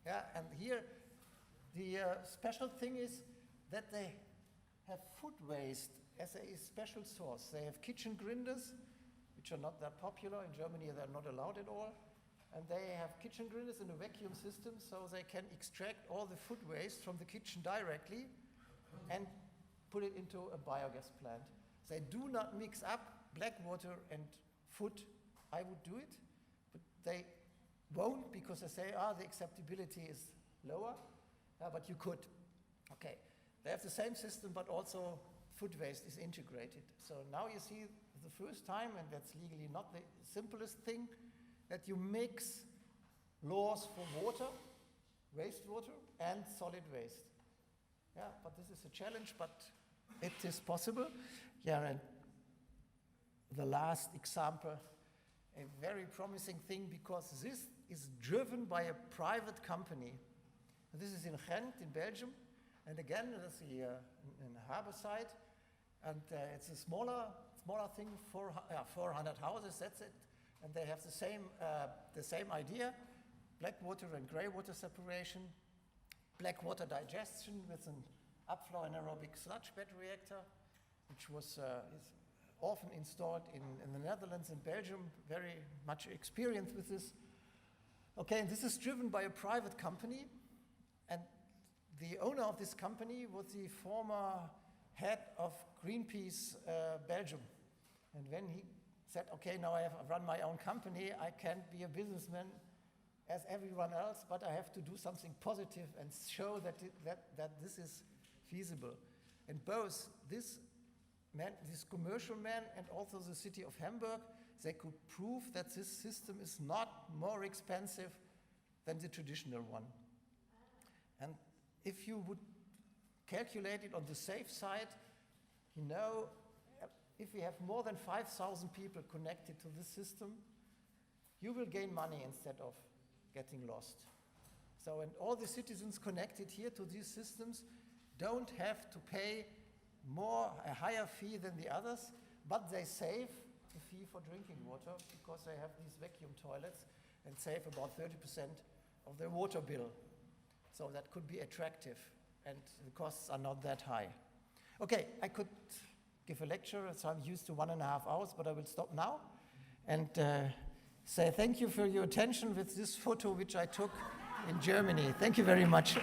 Yeah, and here the special thing is that they have food waste as a special source. They have kitchen grinders, which are not that popular. In Germany, they're not allowed at all. And they have kitchen grinders in a vacuum system, so they can extract all the food waste from the kitchen directly and put it into a biogas plant. They do not mix up black water and food. I would do it, but they won't, because they say, the acceptability is lower, but you could. Okay, they have the same system, but also food waste is integrated. So now you see the first time, and that's legally not the simplest thing, that you mix laws for water, wastewater, and solid waste. Yeah, but this is a challenge, but it is possible. Yeah, and the last example, a very promising thing, because this is driven by a private company. This is in Ghent, in Belgium, and again, that's in the harbor side, and it's a smaller thing, 400 houses, that's it, and they have the same idea, black water and grey water separation, black water digestion with an upflow anaerobic sludge bed reactor, which was is often installed in the Netherlands and Belgium, very much experience with this. Okay, and this is driven by a private company, and the owner of this company was the former head of Greenpeace Belgium. And when he said, okay, now I have run my own company, I can't be a businessman as everyone else, but I have to do something positive and show that this is feasible. And both this commercial man and also the city of Hamburg, they could prove that this system is not more expensive than the traditional one. And if you would calculate it on the safe side, you know, if we have more than 5,000 people connected to this system, you will gain money instead of getting lost. So, and all the citizens connected here to these systems don't have to pay a higher fee than the others, but they save the fee for drinking water because they have these vacuum toilets and save about 30% of their water bill. So that could be attractive, and the costs are not that high. Okay, I could give a lecture, so I'm used to 1.5 hours, but I will stop now and say thank you for your attention with this photo which I took in Germany. Thank you very much.